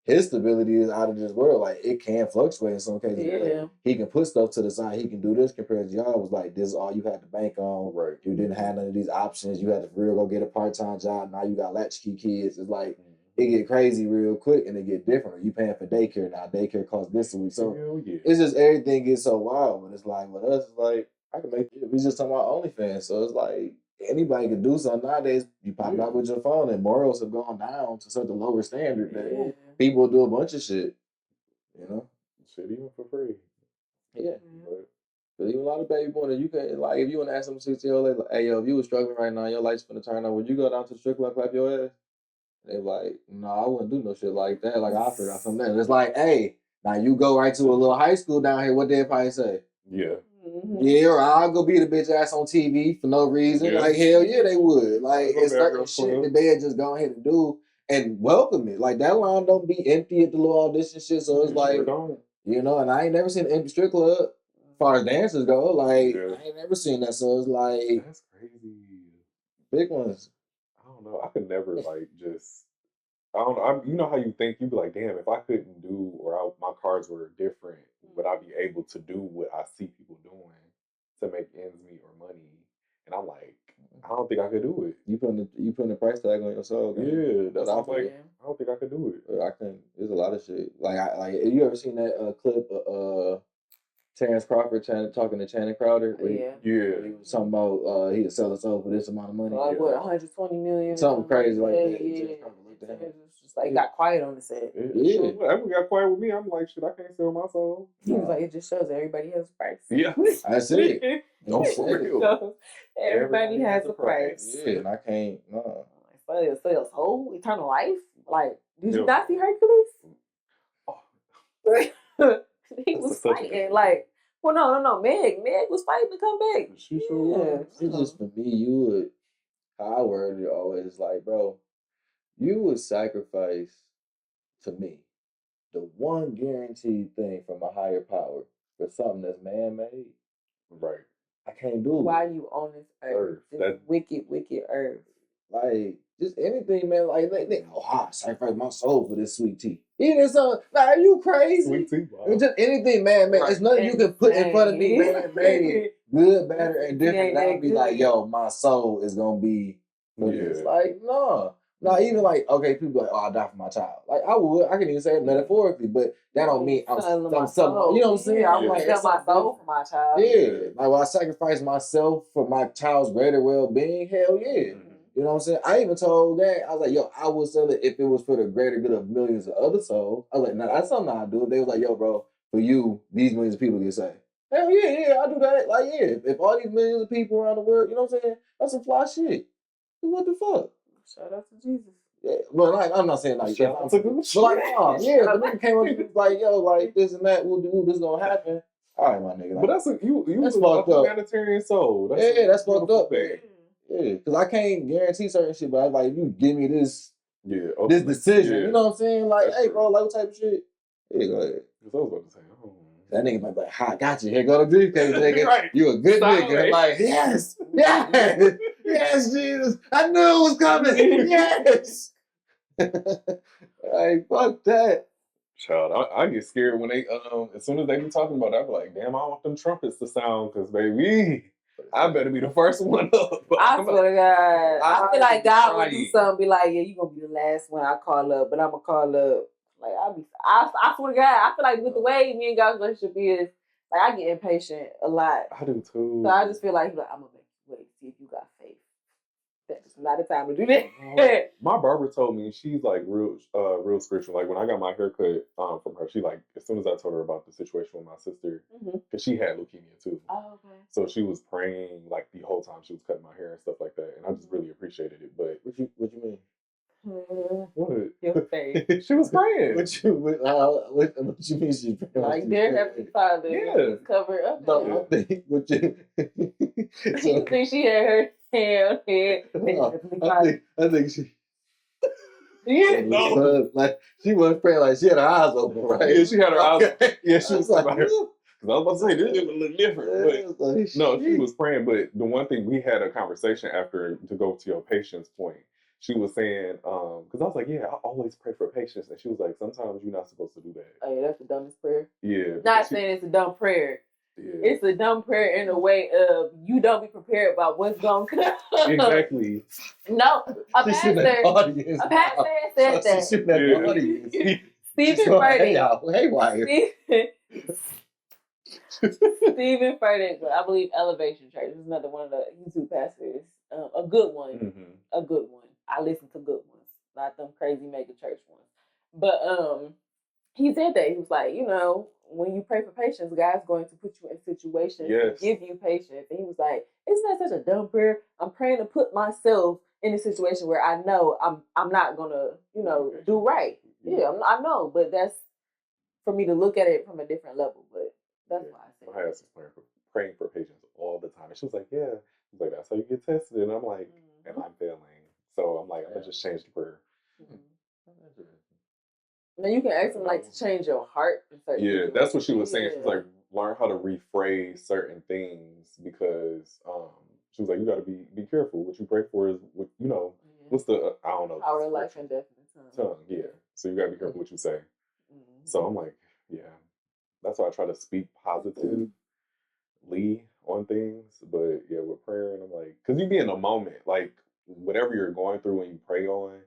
his stability is out of this world. Like it can fluctuate in some cases. Like, he can put stuff to the side. He can do this compared to y'all was like this is all you had to bank on. Right. You didn't have none of these options. You had to real go get a part-time job. Now you got latchkey kids. It's like it get crazy real quick and it get different. You paying for daycare now. Daycare costs this a week. So it's just everything gets so wild. But it's like with us, it's like I can make it. We just talking about OnlyFans. So it's like anybody can do something nowadays. You pop it out with your phone, and morals have gone down to such a lower standard that people do a bunch of shit. You know, shit even for free. Yeah, but even a lot of baby boys, you can like if you want to ask them 60-year-old lady, like, hey yo, if you was struggling right now, your lights finna turn on, would you go down to the strip club, clap your ass? They like, no, I wouldn't do no shit like that. Like I figured out something else. It's like, hey, now you go right to a little high school down here. What they probably say? Yeah. Yeah, or I'll go beat a bitch ass on TV for no reason. Yeah. Like hell yeah, they would. Like it's certain shit that they had just gone ahead and do and welcome it. Like that line don't be empty at the little audition shit. So it's like, you know, and I ain't never seen an empty strip club as far as dancers go. Like I ain't never seen that. So it's like that's crazy. Big ones. I don't know. I could never like just. I don't know. You know how you think you'd be like, damn, if I couldn't do or my cards were different, would I be able to do what I see people doing to make ends meet or money? And I'm like, I don't think I could do it. You putting the price tag on your soul. Yeah, that's what I'm like. I don't think I could do it. I can. There's a lot of shit. Like you ever seen that clip of Terrence Crawford talking to Channing Crowder? Yeah. He was talking about he would sell his soul for this amount of money. Like what, 120 million? Something crazy like that. It's just like got quiet on the set. Yeah. Whatever got quiet with me, I'm like, shit, I can't sell my soul. He was like, it just shows that everybody has a price. Yeah. That's it. No, for real. Everybody has a price. Yeah, and I can't, no. Sell your soul, eternal life? Like, did you not see Hercules? He was fighting. Like, well, no. Meg was fighting to come back. She sure was. It's just for me, how I word it always like, bro, you would sacrifice to me the one guaranteed thing from a higher power for something that's man-made. Right. I can't do it. Why you on this earth? This wicked, wicked earth. Like, just anything, man. Like, I sacrifice my soul for this sweet tea. Even something, are you crazy? Sweet tea, wow. Just anything, man. Right. There's nothing you can put in front of me, man. Good, bad, and different. I'll be like, yo, my soul is gonna be for this. Like, no. Not even like, okay, people like, oh, I'll die for my child. Like, I would. I can even say it metaphorically, but that don't mean I'm selling. You know what I'm saying? I'm like, sell my soul for my child. Yeah. Like, when I sacrifice myself for my child's greater well-being, hell yeah. You know what I'm saying? I even told that, I was like, yo, I would sell it if it was for the greater good of millions of other souls. I was like, nah, that's something I do. They was like, yo, bro, for you, these millions of people get saved. Hell yeah, I do that. Like, yeah, if all these millions of people around the world, you know what I'm saying? That's some fly shit. What the fuck? Shout out to Jesus. Yeah, but like, I'm not saying like, but like, oh, yeah, the nigga came up and was like, yo, like this and that, we'll do this gonna happen. All right, my nigga. Like, but that's you that's fucked up. Humanitarian soul. That's fucked up, man. Yeah, because I can't guarantee certain shit, but I was like, if you give me this, this decision, you know what I'm saying? Like, that's hey, bro, like, what type of shit? Yeah, go ahead. Because I was about to say, that nigga might be like, ha, got you. Here go the briefcase, nigga. Right. You a good nigga. Like, yes, Jesus. I knew it was coming. Yes. Like, fuck that. Child, I get scared when they, as soon as they be talking about it, I be like, damn, I don't want them trumpets to sound, because, baby, I better be the first one up. I swear to God. I feel like God would do something, be like, yeah, you going to be the last one I call up, but I'm going to call up. Like, I swear to God, I feel like with the way me and God's relationship is, like, I get impatient a lot. I do too. So I just feel like I'm going to make you wait, see if you got That's not the time to do that. My barber told me she's like real spiritual. Like when I got my haircut from her, she like as soon as I told her about the situation with my sister, because she had leukemia too. Oh, okay. So she was praying like the whole time she was cutting my hair and stuff like that, and I just really appreciated it. But What you mean? What? Your face. She was praying. What you mean? She's praying? Like their Heavenly Father, Yeah. is covered up. No, I think what you. You think she had her hand head? I think she. Yeah. No. Like she wasn't praying, like she had her eyes open, right? Yeah, she had her eyes. Yeah, she I was was like, like, because I was about to say this would look different. But no, she was praying. But the one thing we had a conversation after to go to your patience point. She was saying, because I was like, yeah, I always pray for patience, and she was like, sometimes you're not supposed to do that. Oh yeah, that's the dumbest prayer. Yeah. Not saying it's a dumb prayer. Yeah. It's a dumb prayer in a way of you don't be prepared about what's going to come. Exactly. No, a pastor said that. Stephen Furtick. Stephen Furtick, I believe Elevation Church is another one of the YouTube pastors. A good one. Mm-hmm. A good one. I listen to good ones, not them crazy mega church ones. But he said that he was like, when you pray for patience, God's going to put you in situations to give you patience. And he was like, isn't that such a dumb prayer? I'm praying to put myself in a situation where I know I'm not gonna, do right. Yeah, I know, but that's for me to look at it from a different level. But that's why I said my husband's praying for patience all the time. And she was like, yeah. She's like, that's how you get tested. And I'm like, and I'm failing. So I'm like, I'm gonna just change the prayer. Now you can ask them like to change your heart. Yeah, that's what she was saying. She's like, learn how to rephrase certain things because she was like, you got to be careful. What you pray for is what what's the I don't know. Power, life, and death in the tongue. Yeah, so you got to be careful what you say. So I'm like, yeah, that's why I try to speak positively on things. But yeah, with prayer, and I'm like, because you be in a moment, like whatever you're going through when you pray on,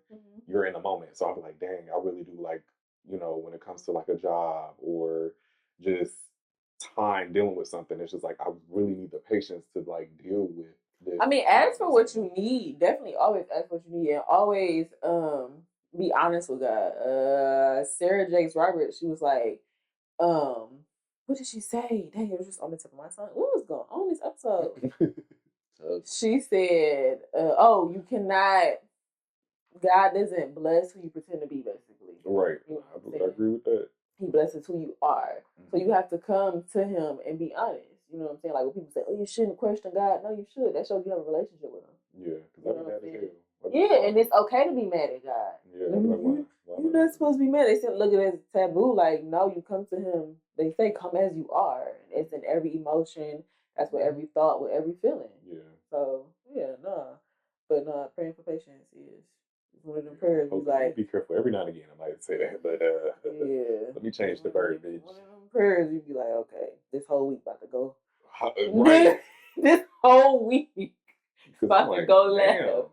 you're in a moment. So I'm like, dang, I really do like. When it comes to like a job or just time dealing with something, it's just like I really need the patience to like deal with this. I mean, ask for what you need. Definitely always ask what you need and always be honest with God. Sarah Jakes Roberts, she was like, what did she say? Dang, it was just on the tip of my tongue. What was going on this episode? She said, you cannot God doesn't bless who you pretend to be, basically. Right. I agree with that. He blesses who you are. So you have to come to him and be honest. You know what I'm saying? Like when people say, oh, you shouldn't question God. No, you should. That shows you have a relationship with him. Yeah, because I'm mad as hell. Yeah, and it's okay to be mad at God. Yeah, why you're not supposed to be mad. They said look at it as taboo. Like, no, you come to him. They say come as you are. It's in every emotion. That's with every thought, with every feeling. Yeah. So, yeah, But praying for patience is one of them prayers. Be careful. Every now and again, I might say that, but let me change the verbiage. One of them prayers, you'd be like, okay, this whole week about to go. Right. This whole week about to go left.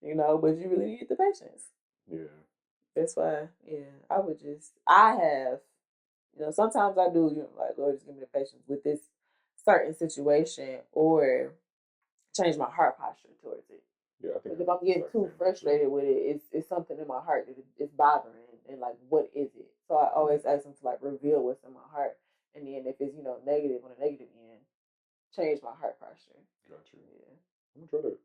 Damn. But you really need the patience. Yeah. That's why, I have, sometimes I do, like, Lord, just give me the patience with this certain situation or change my heart posture towards it. Yeah, I think if I'm getting too frustrated with it, it's something in my heart that is bothering, and like, what is it? So I always ask them to like reveal what's in my heart, and then if it's negative on a negative end, change my heart posture. Gotcha. Yeah, I'm gonna try that.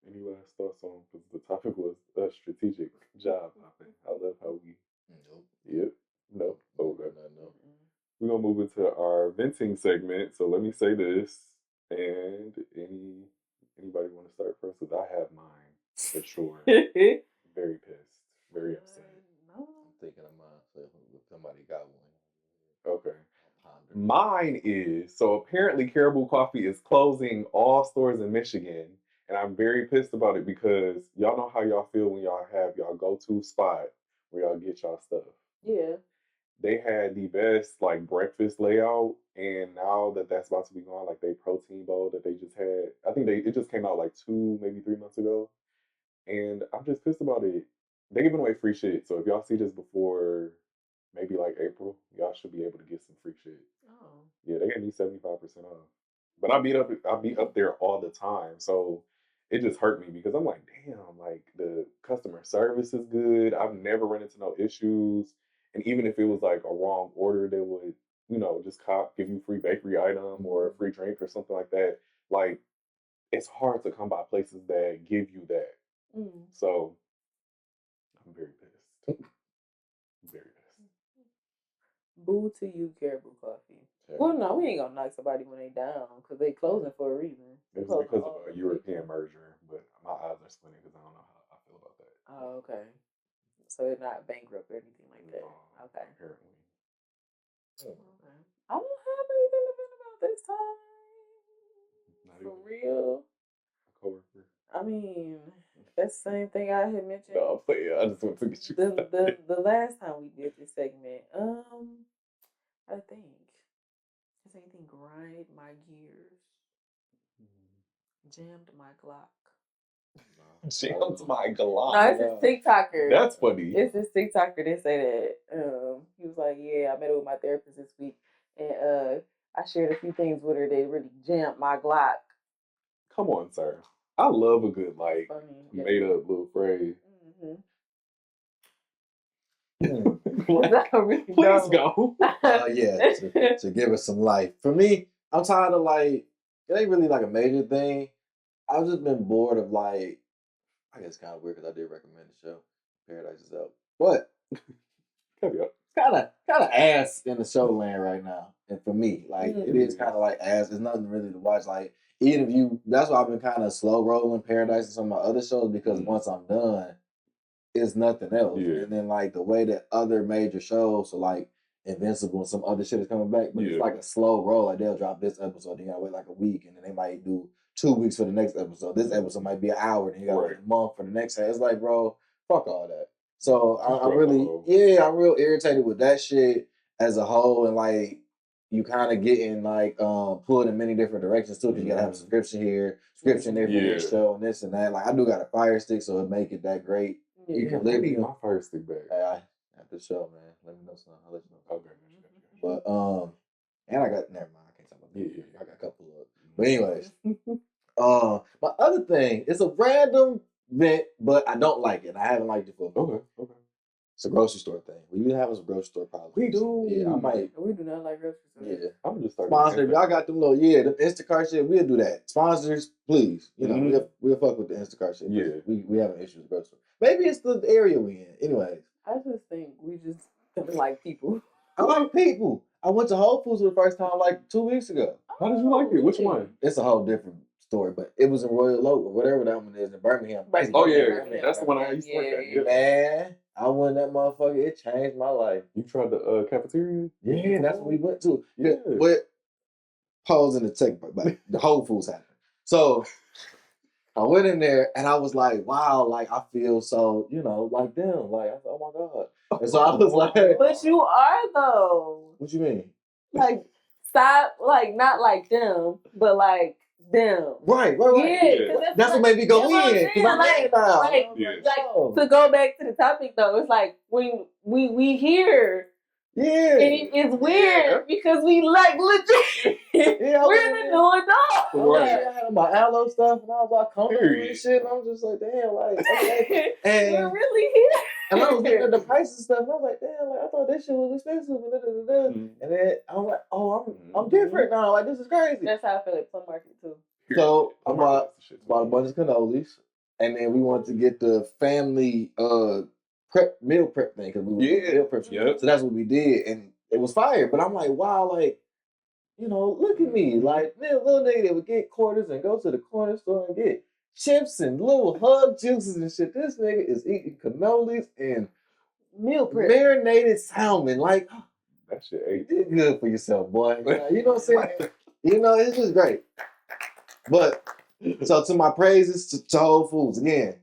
Any last thoughts on? Because the topic was a strategic job hopping. I love how we. Nope. Yep. Nope. Okay. No. We're gonna move into our venting segment. So let me say this, and anybody want to start first? Because I have mine for sure. Very pissed. Very upset. No. I'm thinking of mine. So if somebody got one. Okay. Mine is so apparently Caribou Coffee is closing all stores in Michigan, and I'm very pissed about it because y'all know how y'all feel when y'all have y'all go-to spot where y'all get y'all stuff. Yeah. They had the best like breakfast layout, and now that that's about to be gone, like they protein bowl that they just had, I think it just came out like 2, maybe 3 months ago, and I'm just pissed about it. They giving away free shit, so if y'all see this before maybe like April, y'all should be able to get some free shit. Oh. Yeah, they gave me 75% off, but I beat up there all the time, so it just hurt me because I'm like, damn, like the customer service is good. I've never run into no issues. And even if it was like a wrong order, they would, just give you free bakery item or a free drink or something like that. Like it's hard to come by places that give you that. So I'm very pissed. Very pissed. Boo to you, Caribou Coffee. Well, no, we ain't gonna knock somebody when they down because they closing for a reason. It's because of a European merger, but my eyes are splitting because I don't know how I feel about that. Oh, okay. So they're not bankrupt or anything like that. Okay. Apparently. Okay. I don't have anything to vent about this time. Not For even real. a coworker. I mean, that's the same thing I had mentioned. No, but yeah, I just want to get you the last time we did this segment. I think has anything grind my gears, jammed my Glock. Jammed my Glock. No, it's this TikToker. That's funny. It's this TikToker that say that. He was like, yeah, I met up with my therapist this week, and I shared a few things with her that really jammed my Glock. Come on, sir. I love a good made up little phrase. Please go. Yeah, to give us some life. For me, I'm tired of it ain't really like a major thing. I've just been bored of I guess it's kind of weird because I did recommend the show Paradise is Out, but it's kind of ass in the show land right now. And for me, it is kind of like ass. There's nothing really to watch. Even if that's why I've been kind of slow rolling Paradise and some of my other shows because once I'm done, it's nothing else. Yeah. And then the way that other major shows, so Invincible and some other shit is coming back, but it's like a slow roll. They'll drop this episode, then you gotta wait a week, and then they might do 2 weeks for the next episode. This episode might be an hour, then you gotta wait a month for the next. It's bro, fuck all that. So I'm real irritated with that shit as a whole, and you kind of getting pulled in many different directions too, because you gotta have a subscription here, subscription there for this show and this and that. I do got a Fire Stick, so it make it that great. You can live. I need my Fire Stick back. I have the show, man. Let me know something. I'll let you know. Okay. But and I got never mind. I can't talk about that. I got a couple of. But anyways, my other thing is a random vent, but I don't like it. I haven't liked it for. Okay. It's a grocery store thing. We do have some grocery store policies. We do. Yeah, I might. We do not like grocery stores. Yeah, I'm just starting. Sponsor. Y'all got them little the Instacart shit. We'll do that. Sponsors, please. We'll fuck with the Instacart shit. Yeah, we have an issue with grocery store. Maybe it's the area we in. Anyways, I just think we just don't like people. I like people. I went to Whole Foods for the first time 2 weeks ago. How did you like it? Which one? It's a whole different story, but it was in Royal Oak or whatever that one is in Birmingham. Oh yeah, that's the one I used to work at. Yeah. Man, I went that motherfucker. It changed my life. You tried the cafeteria? Yeah, that's what we went to. Yeah. But pause in the tech, but the Whole Foods happened. So I went in there and I was like, wow, I feel so, like them. I thought, oh my God. And so I was like, but you are though. What you mean? Stop, not like them, but like them. Right. Yeah. That's what made me go in. To go back to the topic though, it's when we hear. Yeah. And it's weird because we legit. We're the new adults. I had my aloe stuff and I was all comfortable and shit. And I was just like, damn, okay. And we're really here. And I was looking at the prices and stuff. And I was like, damn, I thought this shit was expensive. And then I'm like, oh, I'm different now. This is crazy. That's how I feel at Plum Market too. So I bought a bunch of cannolis, and then we wanted to get the family meal prep thing because we were meal prep. So that's what we did, and it was fire. But I'm like, wow, look at me, little nigga that would get quarters and go to the corner store and get chips and little hug juices and shit. This nigga is eating cannolis and meal prep, marinated salmon. That shit ain't did good for yourself, boy. You know what I'm saying? It's just great. But so to my praises to Whole Foods again.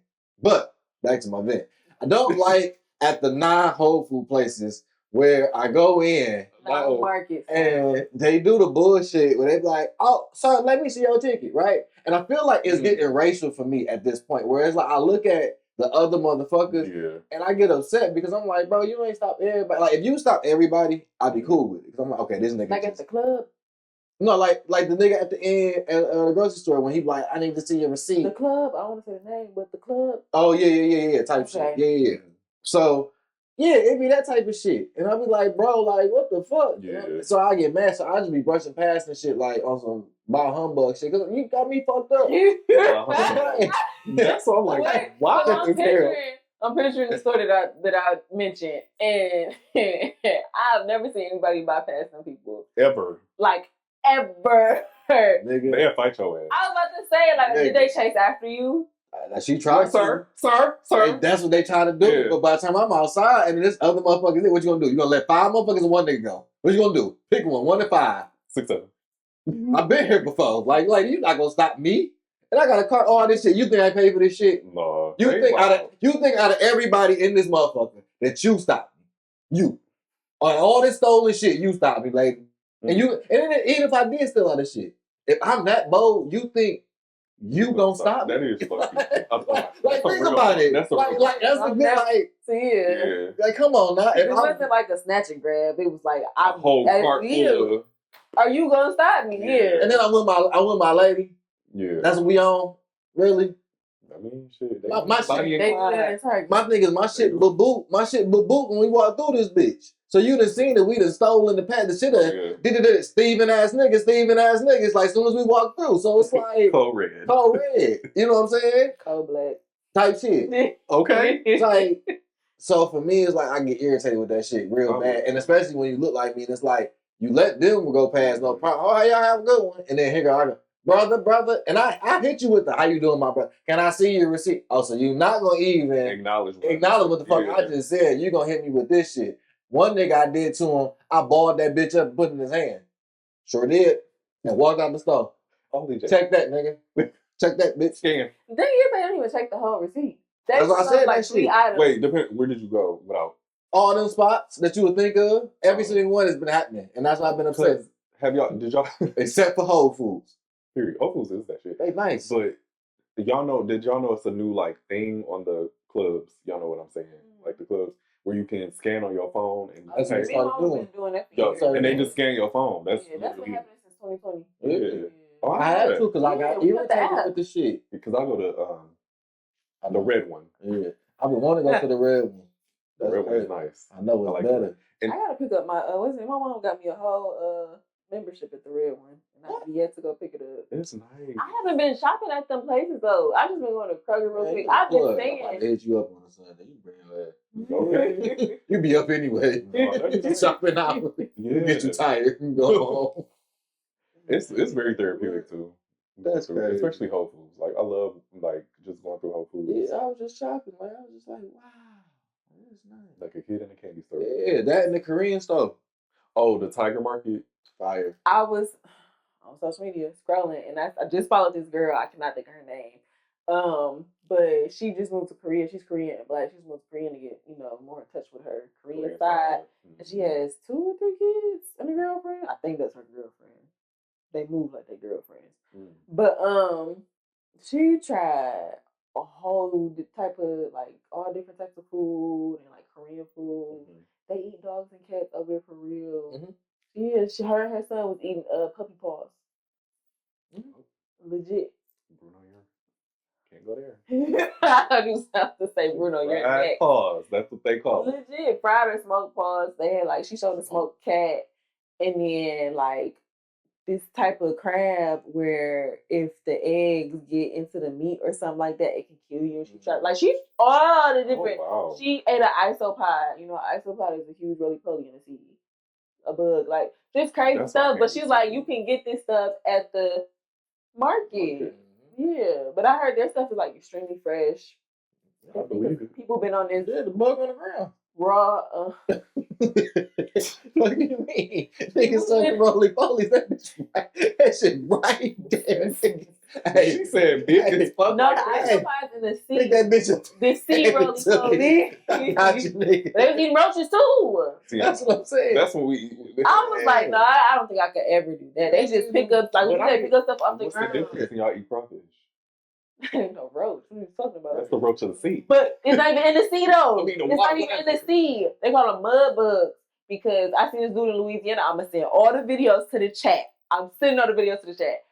But back to my vent. I don't like at the non-Whole Food places where I go in and they do the bullshit where they be like, oh, sir, let me see your ticket, right? And I feel like it's getting racial for me at this point, where it's I look at the other motherfuckers and I get upset because I'm like, bro, you ain't stop everybody. If you stop everybody, I'd be cool with it. Because I'm like, okay, this nigga. At the club? No, like the nigga at the end at the grocery store when he be like, I need to see your receipt. The club, I don't want to say the name, but the club. Oh yeah, type shit. Yeah. So yeah, it be that type of shit, and I be like, bro, like what the fuck? Yeah. So I get mad, so I just be brushing past and shit like on some by humbug shit because you got me fucked up. That's all I'm like. Why? I'm picturing the story that I mentioned, and I've never seen anybody bypass some people Ever. Like ever. Nigga. They'll fight your ass. I was about to say, like, did they chase after you? She tried to. Sir. That's what they trying to do. Yeah. But by the time I'm outside and this other motherfuckers, what you gonna do? You gonna let 5 motherfuckers and 1 nigga go? What you gonna do? Pick one to 5. 6, 7. I've been here before. Like you're not gonna stop me. And I got a car, all this shit. You think I pay for this shit? No. You think out of everybody in this motherfucker that you stopped me? You. On all this stolen shit, you stopped me, lady. Mm-hmm. And even if I did steal all this shit, if I'm that bold, you think you gonna stop me? That is fucking. Like think about it. That's that's a good yeah. Like come on now. It wasn't like a snatch and grab. It was like a whole cart full of. Are you gonna stop me? Yeah. And then I with my lady. Yeah. That's what we on. Really? I mean, shit. My thing is my shit baboot. My shit baboot when we walk through this bitch. So you done seen that we done stolen the pad. The shit did Steven ass niggas. Like as soon as we walk through. So it's like Code red. You know what I'm saying? Code black. Type shit. Okay. It's like so for me it's like I get irritated with that shit real bad. And especially when you look like me, and it's like you let them go past no problem. Oh, y'all have a good one. And then here I go. Brother, and I hit you with the how you doing, my brother? Can I see your receipt? Oh, so you not gonna even acknowledge what the fuck I just said? You gonna hit me with this shit? One nigga I did to him, I balled that bitch up, and put it in his hand. Sure did, and walked out the store. Check that, nigga. Check that bitch. Scan. Then you don't even check the whole receipt. That's what I said. Like 3 items. Wait, where did you go without? All them spots that you would think of, every single one has been happening, and that's why I've been upset. Did y'all? Except for Whole Foods. Period. Whole Foods is that shit. They nice. But did y'all know it's a new like thing on the clubs? Y'all know what I'm saying? Like the clubs where you can scan on your phone and that's what they started doing that. And they just scan your phone. That's what happened since 2020. Yeah. Oh, I had to because I got irritated with the shit. Because I go to the red one. Yeah. I've been wanting to go to the red one. The red one is nice. I know it's better. And I gotta pick up my my mom got me a whole membership at the red one, and I have yet to go pick it up. It's nice. I haven't been shopping at them places though. I just been going to Kroger real quick. I've been saying. I hit you up on a Sunday. You bring your ass. Okay. You be up anyway. No, shopping out. You get you tired and go home. It's very therapeutic too. That's crazy. Especially Whole Foods. Like I love like just going through Whole Foods. Yeah, I was just shopping, man. I was just like, wow, that's nice. Like a kid in a candy store. Yeah, that and the Korean stuff. Oh, the Tiger Market. Fire. I was on social media scrolling, and I just followed this girl. I cannot think of her name. But she just moved to Korea. She's Korean and black. She's moved to Korea to get, more in touch with her Korean side. Mm-hmm. And she has 2 or 3 kids and a girlfriend. I think that's her girlfriend. They move like their girlfriends. Mm. But she tried a whole type of like all different types of food and like Korean food. Mm-hmm. They eat dogs and cats over there for real. Mm-hmm. Her and her son was eating puppy paws. Mm-hmm. Legit. Bruno, you can't go there. I just have to say Bruno, you're next. Paws. That's what they call it. Legit. Fried or smoked paws. They had she showed the smoked cat, and then this type of crab where if the eggs get into the meat or something like that, it can kill you. And she tried she all the different. Oh, wow. She ate an isopod. Isopod is a huge roly-poly in the sea. A bug, just crazy stuff. But she's like, you can get this stuff at the market. Yeah, but I heard their stuff is extremely fresh. I believe it. People been on this. Yeah, the bug on the ground. Raw. What do you mean? Niggas sucking roly-polies. That shit right there. Hey, she said big as fuck. No, the isopods in the sea. Pick that bitch up. The sea roly-poly. Got you, nigga. They was eating roaches too. See, that's what I'm saying. That's what we eat. I was like, no, I don't think I could ever do that. They just pick up, pick up stuff off the ground. What's the difference when y'all eat crawfish? Ain't no roach. What are you talking about? That's the roach of the sea. But it's not even in the sea though. It's not even in the sea. They call them mud bugs because I seen this dude in Louisiana. I'm gonna send all the videos to the chat. I'm sending all the videos to the chat.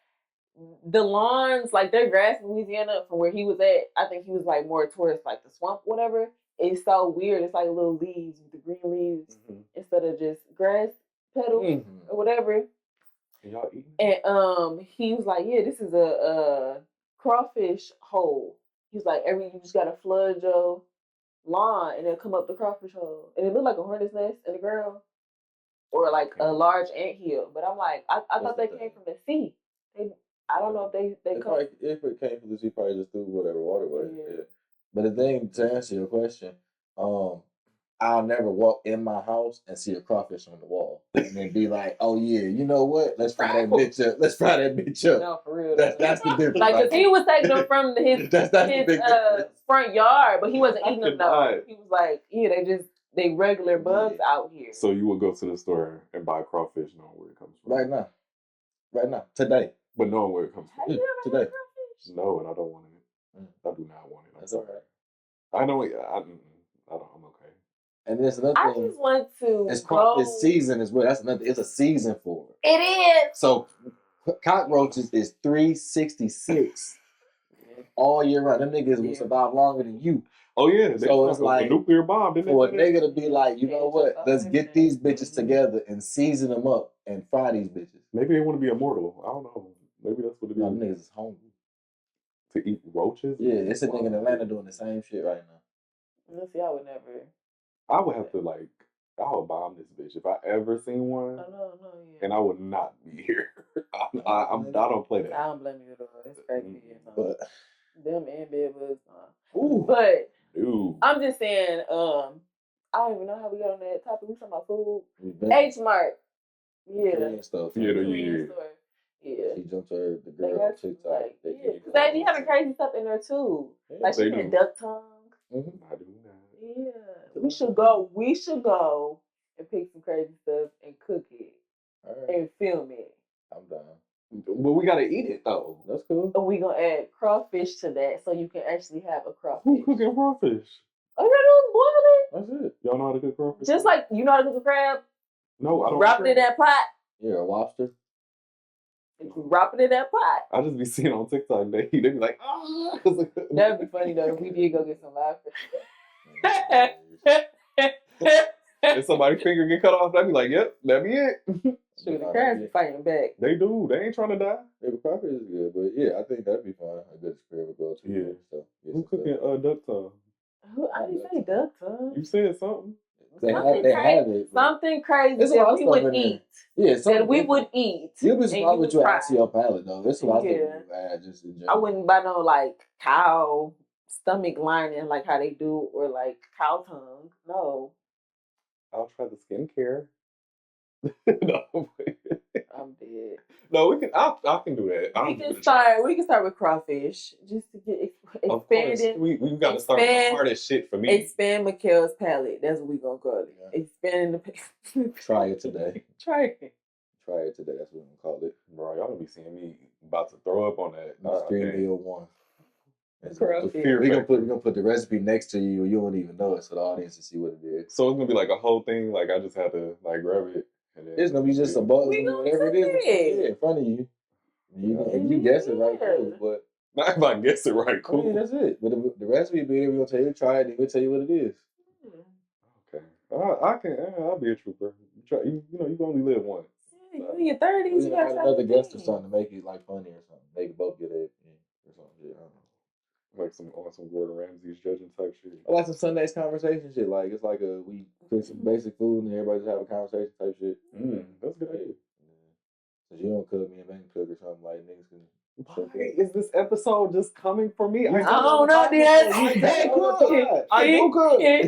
The lawns, like their grass in Louisiana, from where he was at, I think he was like more towards like the swamp, whatever. It's so weird. It's like little leaves, the green leaves, instead of just grass petals or whatever. Y'all eating? And he was like, "Yeah, this is a crawfish hole." He's like, you just gotta flood your lawn and it'll come up the crawfish hole, and it looked like a hornet's nest in the ground, or like a large anthill. But I'm like, I thought they came from the sea. I don't know if they come. Probably, if it came from the sea, probably just threw whatever waterway. Yeah. But the thing, to answer your question, I'll never walk in my house and see a crawfish on the wall and then be like, "Oh yeah, you know what? Let's fry that bitch up. Let's fry that bitch up." No, for real. That's the difference. Like, cause he was taking them from his front yard, but he wasn't eating them though. He was like, "Yeah, they regular bugs out here." So you would go to the store and buy crawfish, knowing where it comes from. Right now, today. But knowing where it comes from. Today. No, and I don't want it. I do not want it. That's all right. I know. I'm okay. And there's another thing. I just want to. It's season as well. That's another. It's a season for it. It is. So cockroaches is 366 all year round. Them niggas will survive longer than you. Oh yeah. So it's like a nuclear bomb. For a nigga to be like, you know what? Let's get these bitches together and season them up and fry these bitches. Maybe they want to be immortal. I don't know. Maybe that's what it is. Them niggas is hungry. To eat roaches? Yeah, it's a nigga in Atlanta doing the same shit right now. Let's see, I would never. I would have to I would bomb this bitch if I ever seen one. And I would not be here. I don't play that. I don't blame you at all. It's crazy. But them and bed bugs. But dude. I'm just saying, I don't even know how we got on that topic. We talking about food. H Mart. Yeah. Korean stuff. Yeah. Yeah. She jumped her the girl on TikTok. Because they be having crazy stuff in there too. Like she had duck tongue. I do that. Yeah. We should go and pick some crazy stuff and cook it. And film it. I'm down. But we gotta eat it though. That's cool. And we gonna add crawfish to that so you can actually have a crawfish. Who cooking crawfish? All you gotta do is boil it. That's it. Y'all know how to cook crawfish? Just like you know how to cook a crab? No, I don't. Drop it in that pot. Yeah, a lobster. Drop it in that pot. I just be seeing on TikTok they be like, ah. That'd be funny though if we did go get some lobster. If somebody's finger get cut off, I'd be like, yep, that be it. Shoot, the crabs be fighting back. They do. They ain't trying to die. Yeah, the crawfish is good, but yeah, I think that'd be fun. A good experiment go to. Yeah. So, who cooking duck tongue? I didn't say duck tongue. You said something. They have it. Something crazy that we would eat. Yeah, that we would eat. You'll be surprised what you add to your palate, though. There's a lot of things you add just in general. I wouldn't buy no like cow stomach lining like how they do, or like cow tongue. No. I'll try the skincare. No, I'm dead. No, we can. I can do that. We can start with crawfish just to get expanded. We got to start with the hardest shit for me. Expand Mikhail's palate. That's what we gonna call it. Yeah. Expand the. Try it today. Try it. Try it today. That's what we're gonna call it. Bro, y'all gonna be seeing me about to throw up on that. Stream meal one. We're gonna put the recipe next to you. You won't even know it, so the audience will see what it is. So it's gonna be like a whole thing. Like I just have to like grab it. And then it's gonna be just a bowl, whatever it is, in front of you. If you guess it right, cool. But not if I guess it right, cool. I mean, that's it. But the recipe will be there. We're gonna tell you to try it, and we'll tell you what it is. Okay, I can. I'll be a trooper. You know, you only live once. You in your 30s. You got another guest or something to make it like funny or something. They can both get it or something. Yeah, I don't know. Like some Gordon Ramsay's judging type shit. I like some Sunday's conversation shit. Like it's like we cook some basic food and everybody just have a conversation type shit. That's a good idea. Since you don't cook, me and Megan cook or something, like niggas can. Why is this episode just coming for me? I don't know, dude. I do cook. I do cook. I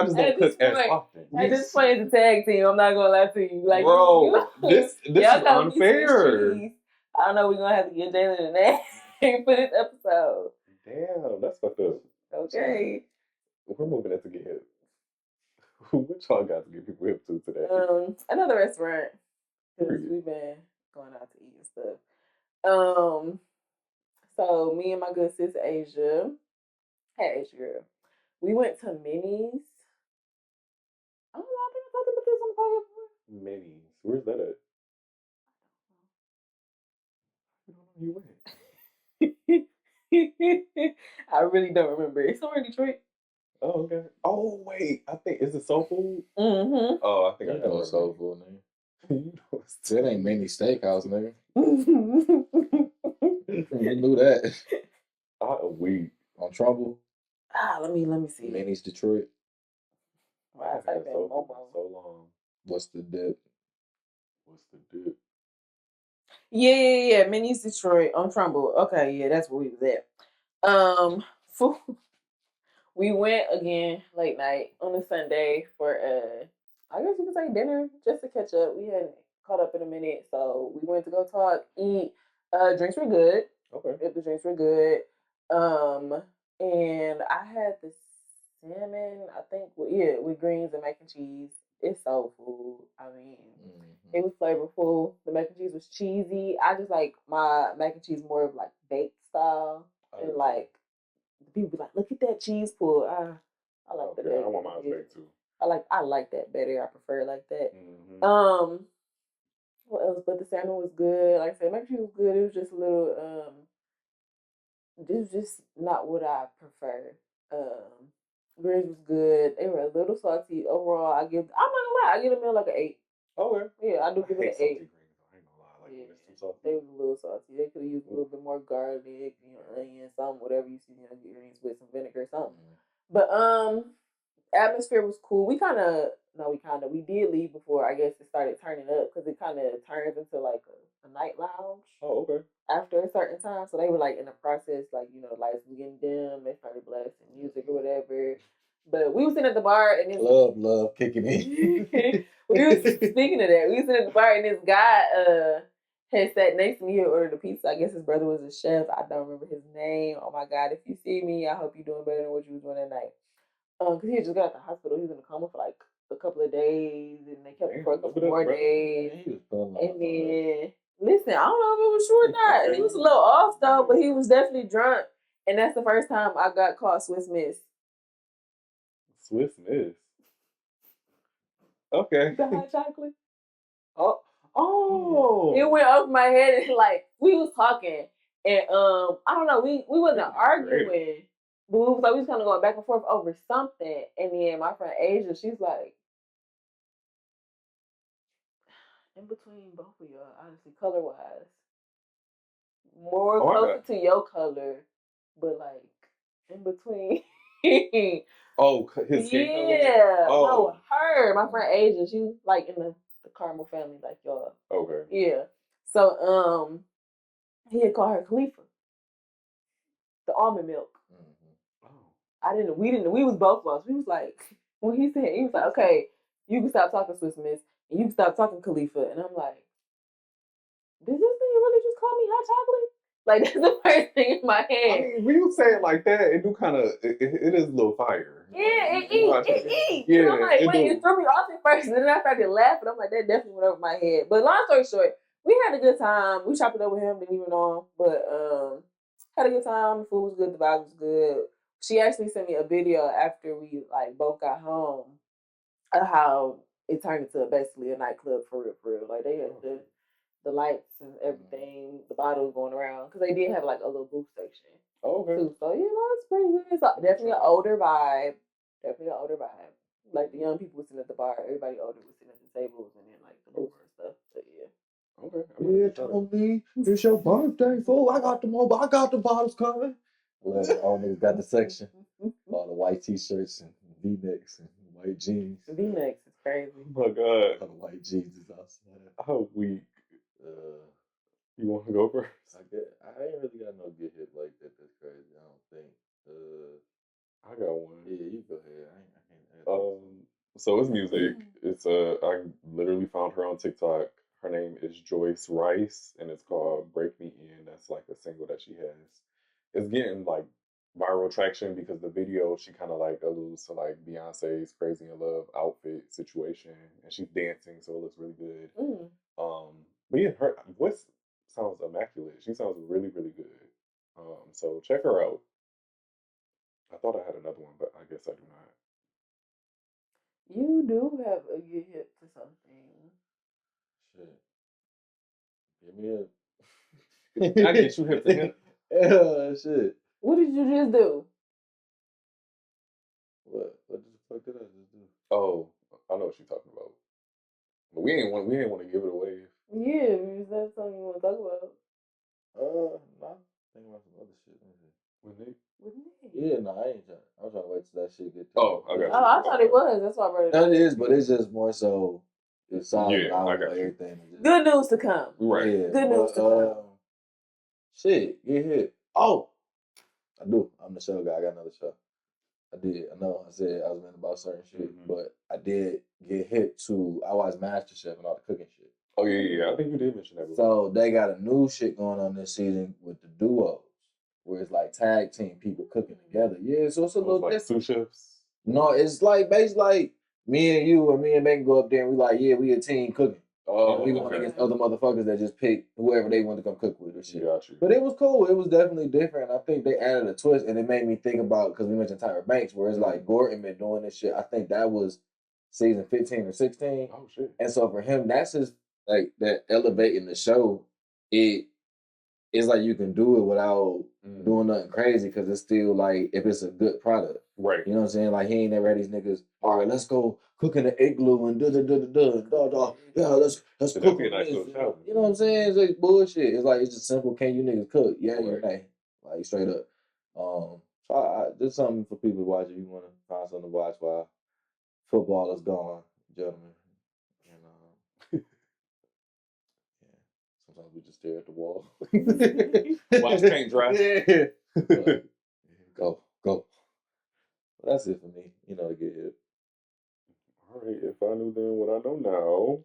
just don't cook as often. At this point, it's a tag team. I'm not gonna lie to you. Like, bro, this is unfair. I don't know. We're gonna have to get Jalen in that. For this episode. Damn, that's fucked up. Okay. We're moving it to get hip. What y'all got to get people hip to today? Another restaurant. Because we've been going out to eat and stuff. So me and my good sis Asia, hey Asia girl, we went to Minnie's. I don't know, I think I talked about this on the podcast before. Minnie's. Where's that at? you went? I really don't remember. It's somewhere in Detroit. Oh, okay. Oh, wait. I think, is it soul food? Mm-hmm. Oh, I think I You have know heard soul of it. food, nigga. You know it's That ain't many steakhouse, nigga. Mm-hmm. You knew that. weak. On Trumbull, Let me see. Minnie's Detroit. I I haven't type had in soul food in Momo. so long. What's the dip? What's the dip? Yeah. Minnie's Detroit on Trumbull. Okay, yeah, that's where we was at. Food. We went again late night on a Sunday for I guess you could say dinner just to catch up. We hadn't caught up in a minute, so we went to go talk, eat. Drinks were good. Okay. The drinks were good. And I had the salmon, I think, with greens and mac and cheese. It's soul food. I mean, it was flavorful. The mac and cheese was cheesy. I just like my mac and cheese more of like baked style, and like people be like, "Look at that cheese pull." I like the baked. I want mine baked too. I like that better. I prefer it like that. Mm-hmm. What else? But the salmon was good. Like I said, mac and cheese was good. It was just a little this is just not what I prefer. Greens was good. They were a little salty. Overall, I'm not gonna lie, I give the meal like an 8. Okay. Yeah, I do give it an 8. Greens, I ain't gonna lie. Like, when it's too salty. They was a little salty. They could have used a little bit more garlic, onion, something, whatever you see, your greens with some vinegar, something. But atmosphere was cool. We did leave before I guess it started turning up because it kind of turns into like a night lounge. Oh, okay. After a certain time, so they were like in the process, like the lights were getting dim. They started blasting music or whatever. But we was sitting at the bar and this love kicking in. we was speaking of that. We was sitting at the bar and this guy had sat next to me. He had ordered a pizza. I guess his brother was a chef. I don't remember his name. Oh my God! If you see me, I hope you're doing better than what you was doing that night. Because he had just got out the hospital. He was in a coma for like a couple of days, and they kept him for a couple more days. And then, listen, I don't know if it was true or not. He was a little off though, but he was definitely drunk. And that's the first time I got caught Swiss Miss. Swiss Miss. Okay. The hot chocolate. Oh. It went over my head and like we was talking, and I don't know, we wasn't arguing. But we was kind of going back and forth over something, and then my friend Asia, she's like, in between both of y'all, honestly, color wise, more closer to your color, but like in between. His skin color. Yeah, no, her, my friend Asia, she's like in the caramel family, like y'all. Okay. Yeah, so he had called her Khalifa, the almond milk. We was both of us. We was like, when he was like, okay, you can stop talking Swiss Miss and you can stop talking Khalifa. And I'm like, did this thing really just call me hot chocolate? Like, that's the first thing in my head. I mean, when you say it like that, it do kind of, it is a little fire. Yeah, it eats. Yeah, and I'm like, it threw me off at first. And then I started laughing. I'm like, that definitely went over my head. But long story short, we had a good time. We chopped it up with him, didn't even know him. But had a good time. The food was good. The vibe was good. She actually sent me a video after we like both got home of how it turned into basically a nightclub for real. Like they had the lights and everything, the bottles going around because they did have like a little booth section. Too. So it's pretty good. It's definitely an older vibe. Like the young people was sitting at the bar, everybody older was sitting at the tables, and then like the booths and stuff. So yeah. Okay. Yeah, Tony, it's your birthday, fool. I got the bottles coming. All niggas got the section. All the white t-shirts and V-necks and white jeans. V-necks is crazy. Oh my God. All the white jeans is outside. How weak. You want to go first? I ain't really got no get hit like that. That's crazy. I don't think. I got one. Yeah, you go ahead. I can't. So it's music. It's I literally found her on TikTok. Her name is Joyce Rice, and it's called "Break Me In." That's like a single that she has. It's getting like viral traction because the video she kind of like alludes to like Beyonce's "Crazy in Love" outfit situation, and she's dancing, so it looks really good. But yeah, her voice sounds immaculate. She sounds really, really good. So check her out. I thought I had another one, but I guess I do not. You do have a good hit to something. Shit. Give me a I get you hip to hip. Yeah, shit. What did you just do? What the fuck did I just do? Oh, I know what you're talking about. But we ain't want to give it away. Yeah, is that something you want to talk about? Nah. Think about some other shit. With Nick? With me? Yeah, nah, I ain't trying. I'm trying to wait till that shit get. Oh, I got you. Oh, I thought it was. That's why I brought it up. That is, but it's just more so. It's solid. Yeah, I I want got you. everything. To just, Good news to come. Right. Yeah, Good news to come. Shit, get hit. Oh, I do. I'm the show guy. I got another show. I did. I know. I said I was meant about certain shit, but I did get hit to. I watched MasterChef and all the cooking shit. Oh yeah. I think you did mention that before. So they got a new shit going on this season with the duos, where it's like tag team people cooking together. Yeah, so it's a little like different. 2 chefs. No, it's like basically like me and you or me and Megan go up there and we like, yeah, we a team cooking. Oh, and we going against other motherfuckers that just pick whoever they want to come cook with or shit. Got you. But it was cool. It was definitely different. I think they added a twist, and it made me think about, because we mentioned Tyra Banks, where it's like Gordon been doing this shit. I think that was season 15 or 16. Oh shit! And so for him, that's his like that elevating the show. It's like you can do it without doing nothing crazy, because it's still like if it's a good product. Right. You know what I'm saying? Like he ain't never had these niggas. All right, let's go cook in the igloo and da. Yeah, let's cook. Nice You know what I'm saying? It's like bullshit. It's like it's just simple. Can you niggas cook? Yeah, you may. Like straight up. So I just something for people to watch if you want to find something to watch while football is gone, gentlemen. And yeah, sometimes we just stare at the wall. Watch paint dry. Yeah. Go. Well, that's it for me. To get hit. All right. If I knew then what I know now.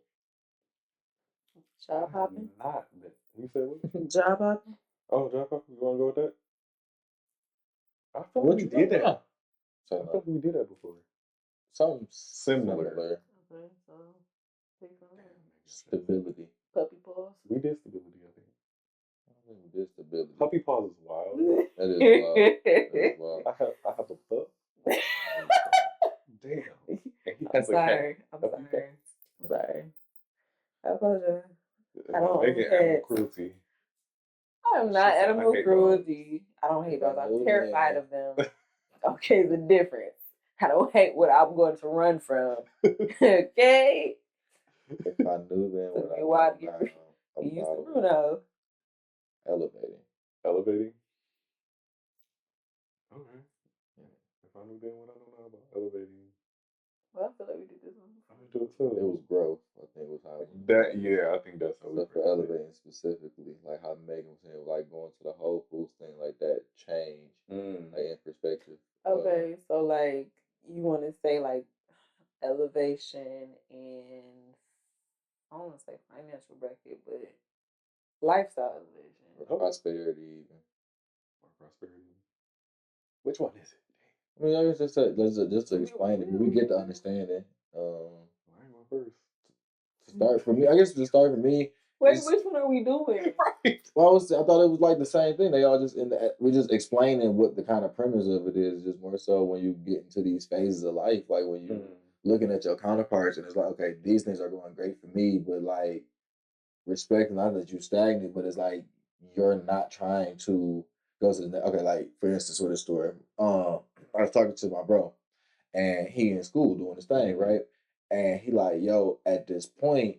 Job hopping. Not that. You said what? Job hopping. Oh, job hopping. You want to go with that? I thought What we you did that. know? I thought we did that before. Something similar. Okay, so pick something. Stability. Puppy paws. We did stability, I think. I think we did stability. Puppy paws is wild. That is wild. I have a pup. Damn. I'm sorry. I apologize. I don't making animal cruelty. I'm not animal cruelty. I don't hate dogs. I'm terrified of them. Okay, the difference. I don't hate what I'm going to run from. Okay. If I knew then what I know now you used to Bruno. Elevating. Okay. If I knew then what I know now about elevating. Well, I feel like we did this one. I do it too. It was growth, I think, was how I think that's how we for elevating specifically, like how Megan was saying, like going to the Whole Foods thing, like that change, like in perspective. Okay, so like you want to say like elevation and I don't want to say financial bracket, but lifestyle elevation. Or prosperity even. Or prosperity. Which one is it? I mean, I guess just to explain it, we get the understanding. I ain't going first. To start for me, I guess to start for me. Wait, which one are we doing? Right. Well, I thought it was like the same thing. They all just we're just explaining what the kind of premise of it is. Just more so when you get into these phases of life, like when you looking at your counterparts, and it's like, okay, these things are going great for me, but like respecting not that you stagnant, but it's like you're not trying to go to the okay. Like for instance, with a story, I was talking to my bro, and he in school doing his thing, right? And he like, yo, at this point,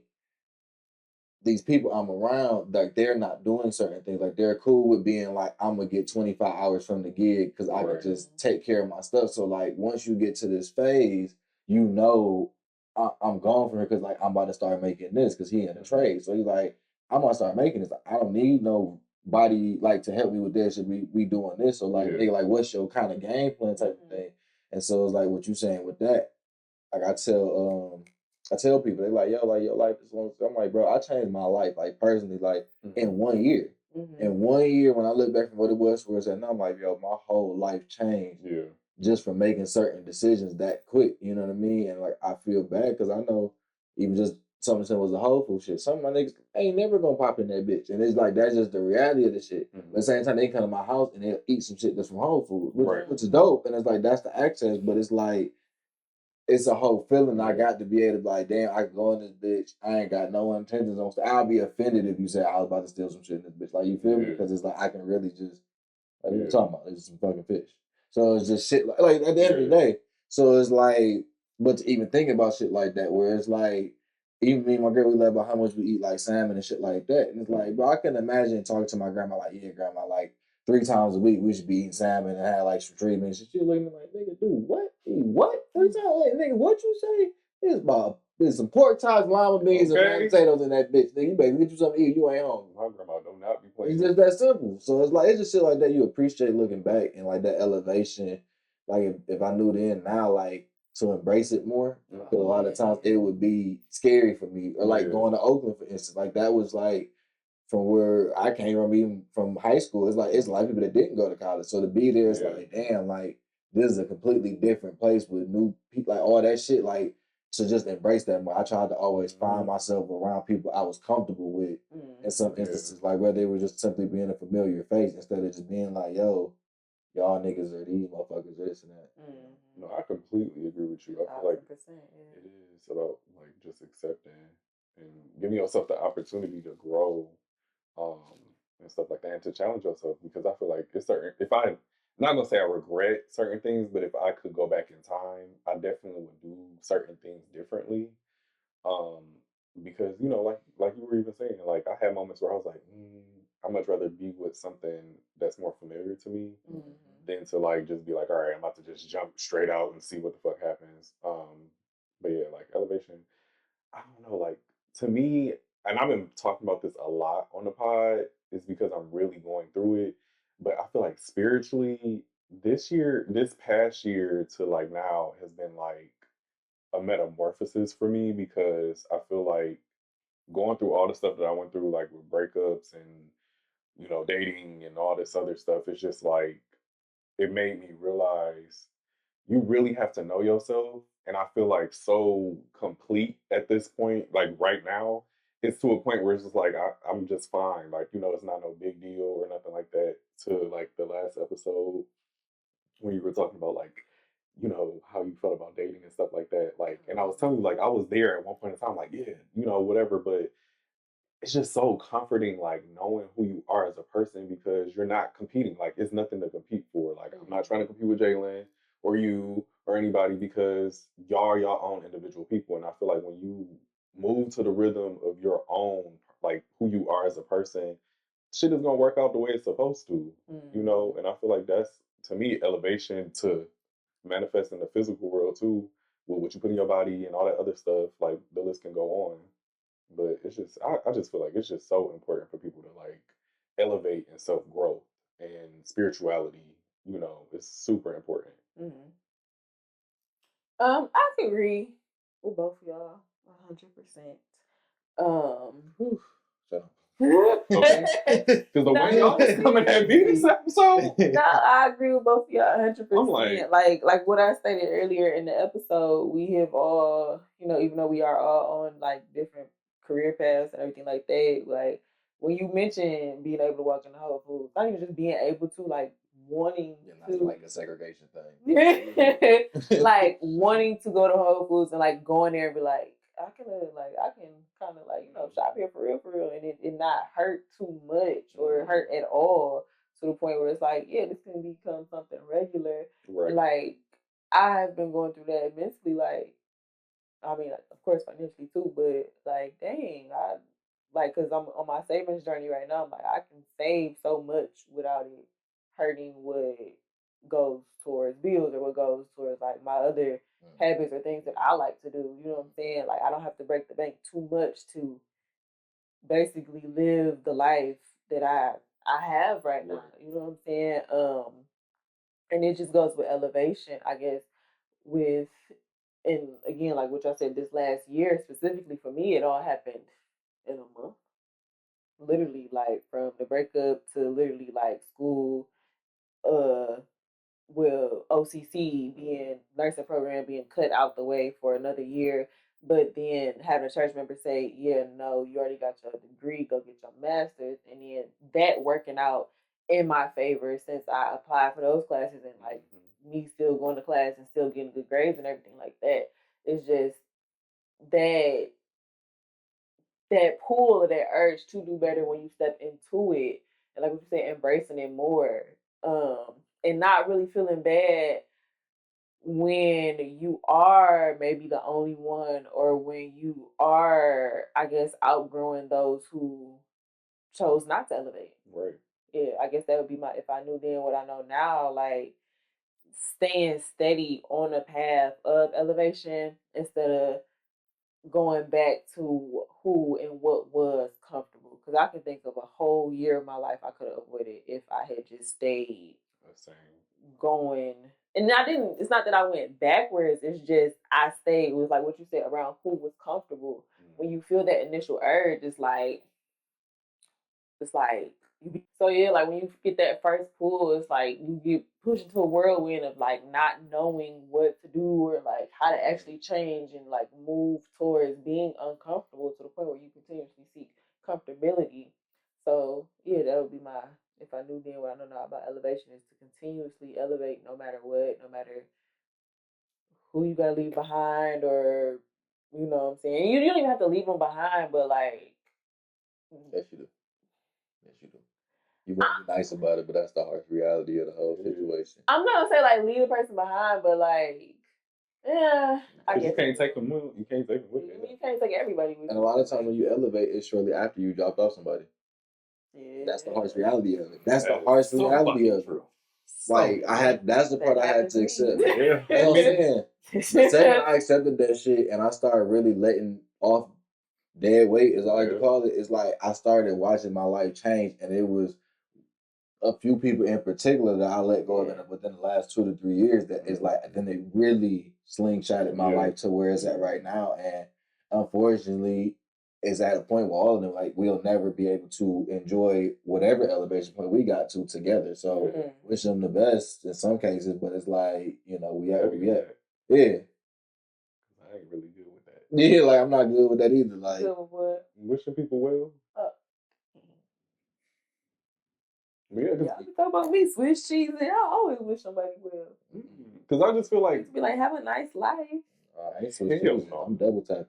these people I'm around, like they're not doing certain things. Like they're cool with being like, I'm gonna get 25 hours from the gig because I can just take care of my stuff. So like once you get to this phase, I'm gone from here because like I'm about to start making this because he in the trade. So he's like, I'm gonna start making this. I don't need nobody like to help me with this. We doing this. So like nigga, like what's your kind of game plan type of thing? And so it's like what you saying with that. Like I tell people, they're like, yo, your life is long. I'm like, bro, I changed my life, like personally, like in 1 year. In 1 year, when I look back from what it was for us, and I'm like, yo, my whole life changed just from making certain decisions that quick. You know what I mean? And like, I feel bad because I know even just something that was a Whole Food shit. Some of my niggas ain't never gonna pop in that bitch, and it's like that's just the reality of the shit. But at the same time, they come to my house and they'll eat some shit that's from Whole Foods, which is dope, and it's like that's the access. But it's like it's a whole feeling I got to be able to be like, damn, I can go in this bitch. I ain't got no intentions on. I'll be offended if you say I was about to steal some shit in this bitch. Like, you feel me? Because it's like I can really just like, what you talking about? It's some fucking fish. So it's just shit like at the end of the day. So it's like, but to even think about shit like that, where it's like, even me and my girl, we love about how much we eat like salmon and shit like that. And it's like, bro, I can imagine talking to my grandma like, yeah, grandma, like 3 times a week we should be eating salmon and have like some treatments. And she looking at me like, nigga, dude, what? Eat what? 3 times? Like, nigga, what you say? There's some pork chops, lima beans, and mashed potatoes in that bitch. Nigga, you better get you something to eat. You ain't hungry. My grandma do not be playing. It's just that simple. So it's like, it's just shit like that you appreciate looking back and like that elevation. Like if I knew then now, like to embrace it more, because a lot of times it would be scary for me. Or like going to Oakland, for instance, like that was like from where I came from, even from high school. It's like it's a lot of people that didn't go to college, so to be there, it's like damn, like this is a completely different place with new people, like all that shit, like. To just embrace that more. I tried to always find myself around people I was comfortable with in some instances, like where they were just simply being a familiar face instead of just being like, yo, y'all niggas are these motherfuckers, this and that. No, I completely agree with you. I feel like it is about like just accepting and giving yourself the opportunity to grow and stuff like that and to challenge yourself, because I feel like it's certain, if I'm not gonna say I regret certain things, but if I could go back in time, I definitely would do certain things differently. Um, because like you were even saying, like I had moments where I was like, I'd much rather be with something that's more familiar to me than to like just be like, all right, I'm about to just jump straight out and see what the fuck happens. But yeah, like elevation, I don't know, like to me, and I've been talking about this a lot on the pod, is because I'm really going through it. But I feel like spiritually, this past year to like now has been like a metamorphosis for me, because I feel like going through all the stuff that I went through, like with breakups and dating and all this other stuff, it's just like it made me realize you really have to know yourself. And I feel like so complete at this point, like right now, it's to a point where it's just like I'm just fine. Like, it's not no big deal or nothing like that. To like the last episode when you were talking about like, how you felt about dating and stuff like that. Like, and I was telling you, like, I was there at one point in time, like, yeah, whatever, but it's just so comforting, like knowing who you are as a person, because you're not competing. Like it's nothing to compete for. Like I'm not trying to compete with Jalen or you or anybody, because y'all are your own individual people. And I feel like when you move to the rhythm of your own, like who you are as a person, shit is gonna work out the way it's supposed to. And I feel like that's, to me, elevation to manifest in the physical world too, with what you put in your body and all that other stuff. Like the list can go on. But it's just, I just feel like it's just so important for people to like elevate and self growth and spirituality. It's super important. I can agree with both of y'all 100%. Okay. Because the way y'all was coming at me this episode. No, I agree with both of y'all 100%. I'm like what I stated earlier in the episode, we have all, even though we are all on like different career paths and everything like that, like when you mentioned being able to walk in the Whole Foods, not even just being able to, like wanting to, like a segregation thing. Like wanting to go to Whole Foods and like going there and be like, I can kind of like shop here for real, and it not hurt too much or hurt at all, to the point where it's like, yeah, this can become something regular. Right. Like I have been going through that immensely. Like, I mean, of course financially too, but like, dang, I like, because I'm on my savings journey right now. I'm like, I can save so much without it hurting what goes towards bills or what goes towards like my other habits or things that I like to do. You know what I'm saying? Like I don't have to break the bank too much to basically live the life that I have right now. You know what I'm saying? And it just goes with elevation, I guess, with, and again, like what y'all said, this last year specifically for me, it all happened in a month. Literally, like from the breakup to literally like school, OCC being nursing program being cut out the way for another year, but then having a church member say, yeah, no, you already got your degree, go get your master's, and then that working out in my favor since I applied for those classes and like me still going to class and still getting good grades and everything like that. It's just that pull or that urge to do better when you step into it, and like what you said, embracing it more, and not really feeling bad when you are maybe the only one, or when you are, I guess, outgrowing those who chose not to elevate. Right. Yeah, I guess that would be my, if I knew then what I know now, like staying steady on the path of elevation instead of going back to who and what was comfortable. Because I can think of a whole year of my life I could have avoided if I had just stayed going. And I didn't, it's not that I went backwards, it's just I stayed. It was like what you said, around who was comfortable. When you feel that initial urge, it's like so yeah, like when you get that first pull, it's like you get pushed into a whirlwind of like not knowing what to do, or like how to actually change and like move towards being uncomfortable to the point where you continuously seek comfortability. So yeah, that would be my, if I knew then what I know now about elevation, is to continuously elevate no matter what, no matter who you gotta leave behind, or you know what I'm saying. You don't even have to leave them behind, but like yes, you do. Yes, you do. You want to be nice about it, but that's the harsh reality of the whole situation. I'm not gonna say like leave a person behind, but like, yeah, I guess you can't take them with. You can't take them with. You can't take everybody with. And a lot of times when you elevate, it's shortly after you dropped off somebody. Yeah. That's the harsh reality of it. That's the harsh reality of it. Like that's the part I had to accept. Yeah. You know what I'm saying? The second I accepted that shit and I started really letting off dead weight, as I like to call it, it's like I started watching my life change, and it was a few people in particular that I let go of within the last 2 to 3 years that is like, then they really slingshotted my life to where it's at right now. And unfortunately, it's at a point where all of them, like, we'll never be able to enjoy whatever elevation point we got to together. So wish them the best in some cases, but it's like, you know, we at. Yeah. I ain't really good with that. Yeah, like I'm not good with that either. Like, good with what? Wishing people well. Yeah, y'all be talking about me, Swiss cheese, and I always wish somebody well. Because I just feel like, be like, have a nice life. I ain't Swiss cheese. I'm double tapping.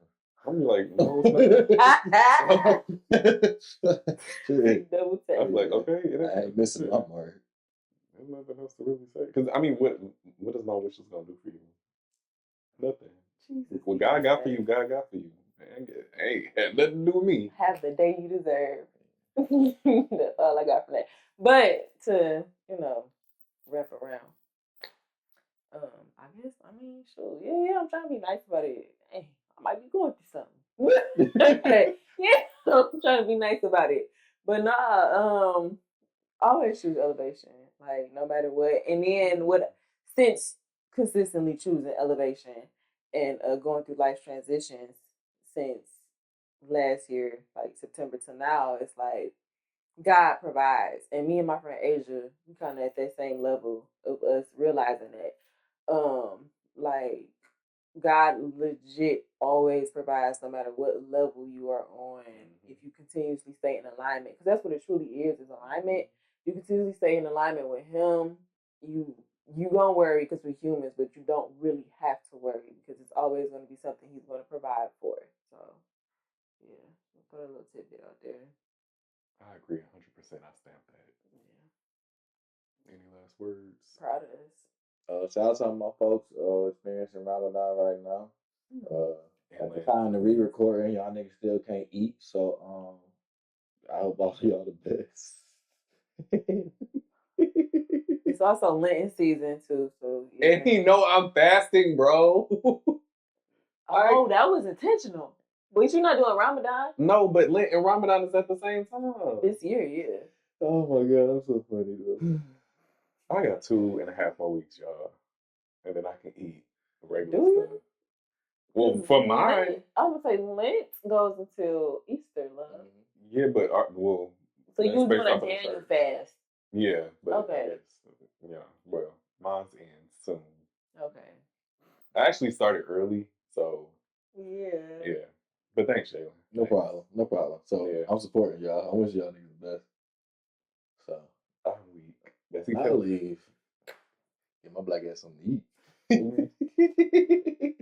I'm like, no, it's not. Double tap. I'm like, okay, I ain't missing my mark. There's nothing else to really say. Because I mean, what is my wishes gonna do for you? Nothing. Jesus, what God got for you, God got for you. Ain't had nothing to do with me. Have the day you deserve. That's all I got for that. But to, you know, wrap around. I guess, I mean, sure. Yeah, I'm trying to be nice about it. Hey, I might be going through something. Yeah, I'm trying to be nice about it. But nah, always choose elevation. Like, no matter what. And then since consistently choosing elevation and going through life transitions since last year, like September to now, it's like God provides. And me and my friend Asia, we kind of at that same level of us realizing that. Like, God legit always provides no matter what level you are on. If you continuously stay in alignment, because that's what it truly is alignment. You continuously stay in alignment with Him. You gonna worry because we're humans, but you don't really have to worry because it's always going to be something He's going to provide for. So, yeah, I'll put a little tidbit out there. I agree 100%. I stamp that. Yeah. Any last words? Proud of us. Shout out to my folks experiencing Ramadan right now. At the time to re-recording, y'all niggas still can't eat, so I hope all of y'all the best. It's also Lenten season too, so yeah. And he know I'm fasting, bro. Oh, that was intentional. But you're not doing Ramadan? No, but Lent and Ramadan is at the same time. This year, yeah. Oh my God, I'm so funny though. I got 2.5 more weeks, y'all. And then I can eat regular stuff. Well, for mine. I was gonna say Lent goes until Easter, love. Yeah, but well. So you doing a Daniel fast? Yeah, but okay. Yeah, well, mine's ends soon. Okay. I actually started early, so yeah. But thanks, Jalen. No problem. So I'm supporting y'all. I wish y'all niggas the best. So I'm weak. I'll leave. Get my black ass something to eat.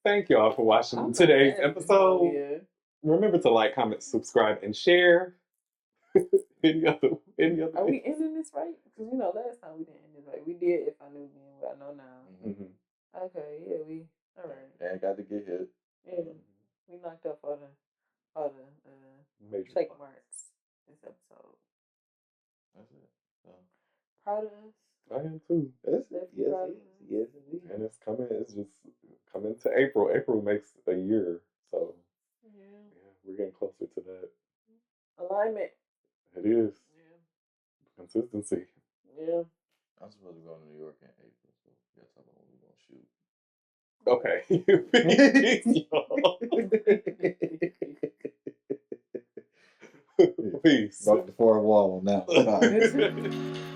Thank y'all for watching today's episode. Remember to like, comment, subscribe, and share. any other Are we ending this right? Because last time we didn't end this right. We did if I knew then what I know now. Mm-hmm. Okay, yeah, we all right. And got to get hit. Yeah, we knocked up all the major check marks this episode. That's it. So. Proud of us. I am too. Yes, indeed. And it's coming. It's just coming to April. April makes a year, so yeah, we're getting closer to that. Alignment. It is. Yeah. Consistency. Yeah. I'm supposed to go to New York in April, so we gotta talk about what we're gonna shoot. Okay. Peace. Broke the fourth wall on that one.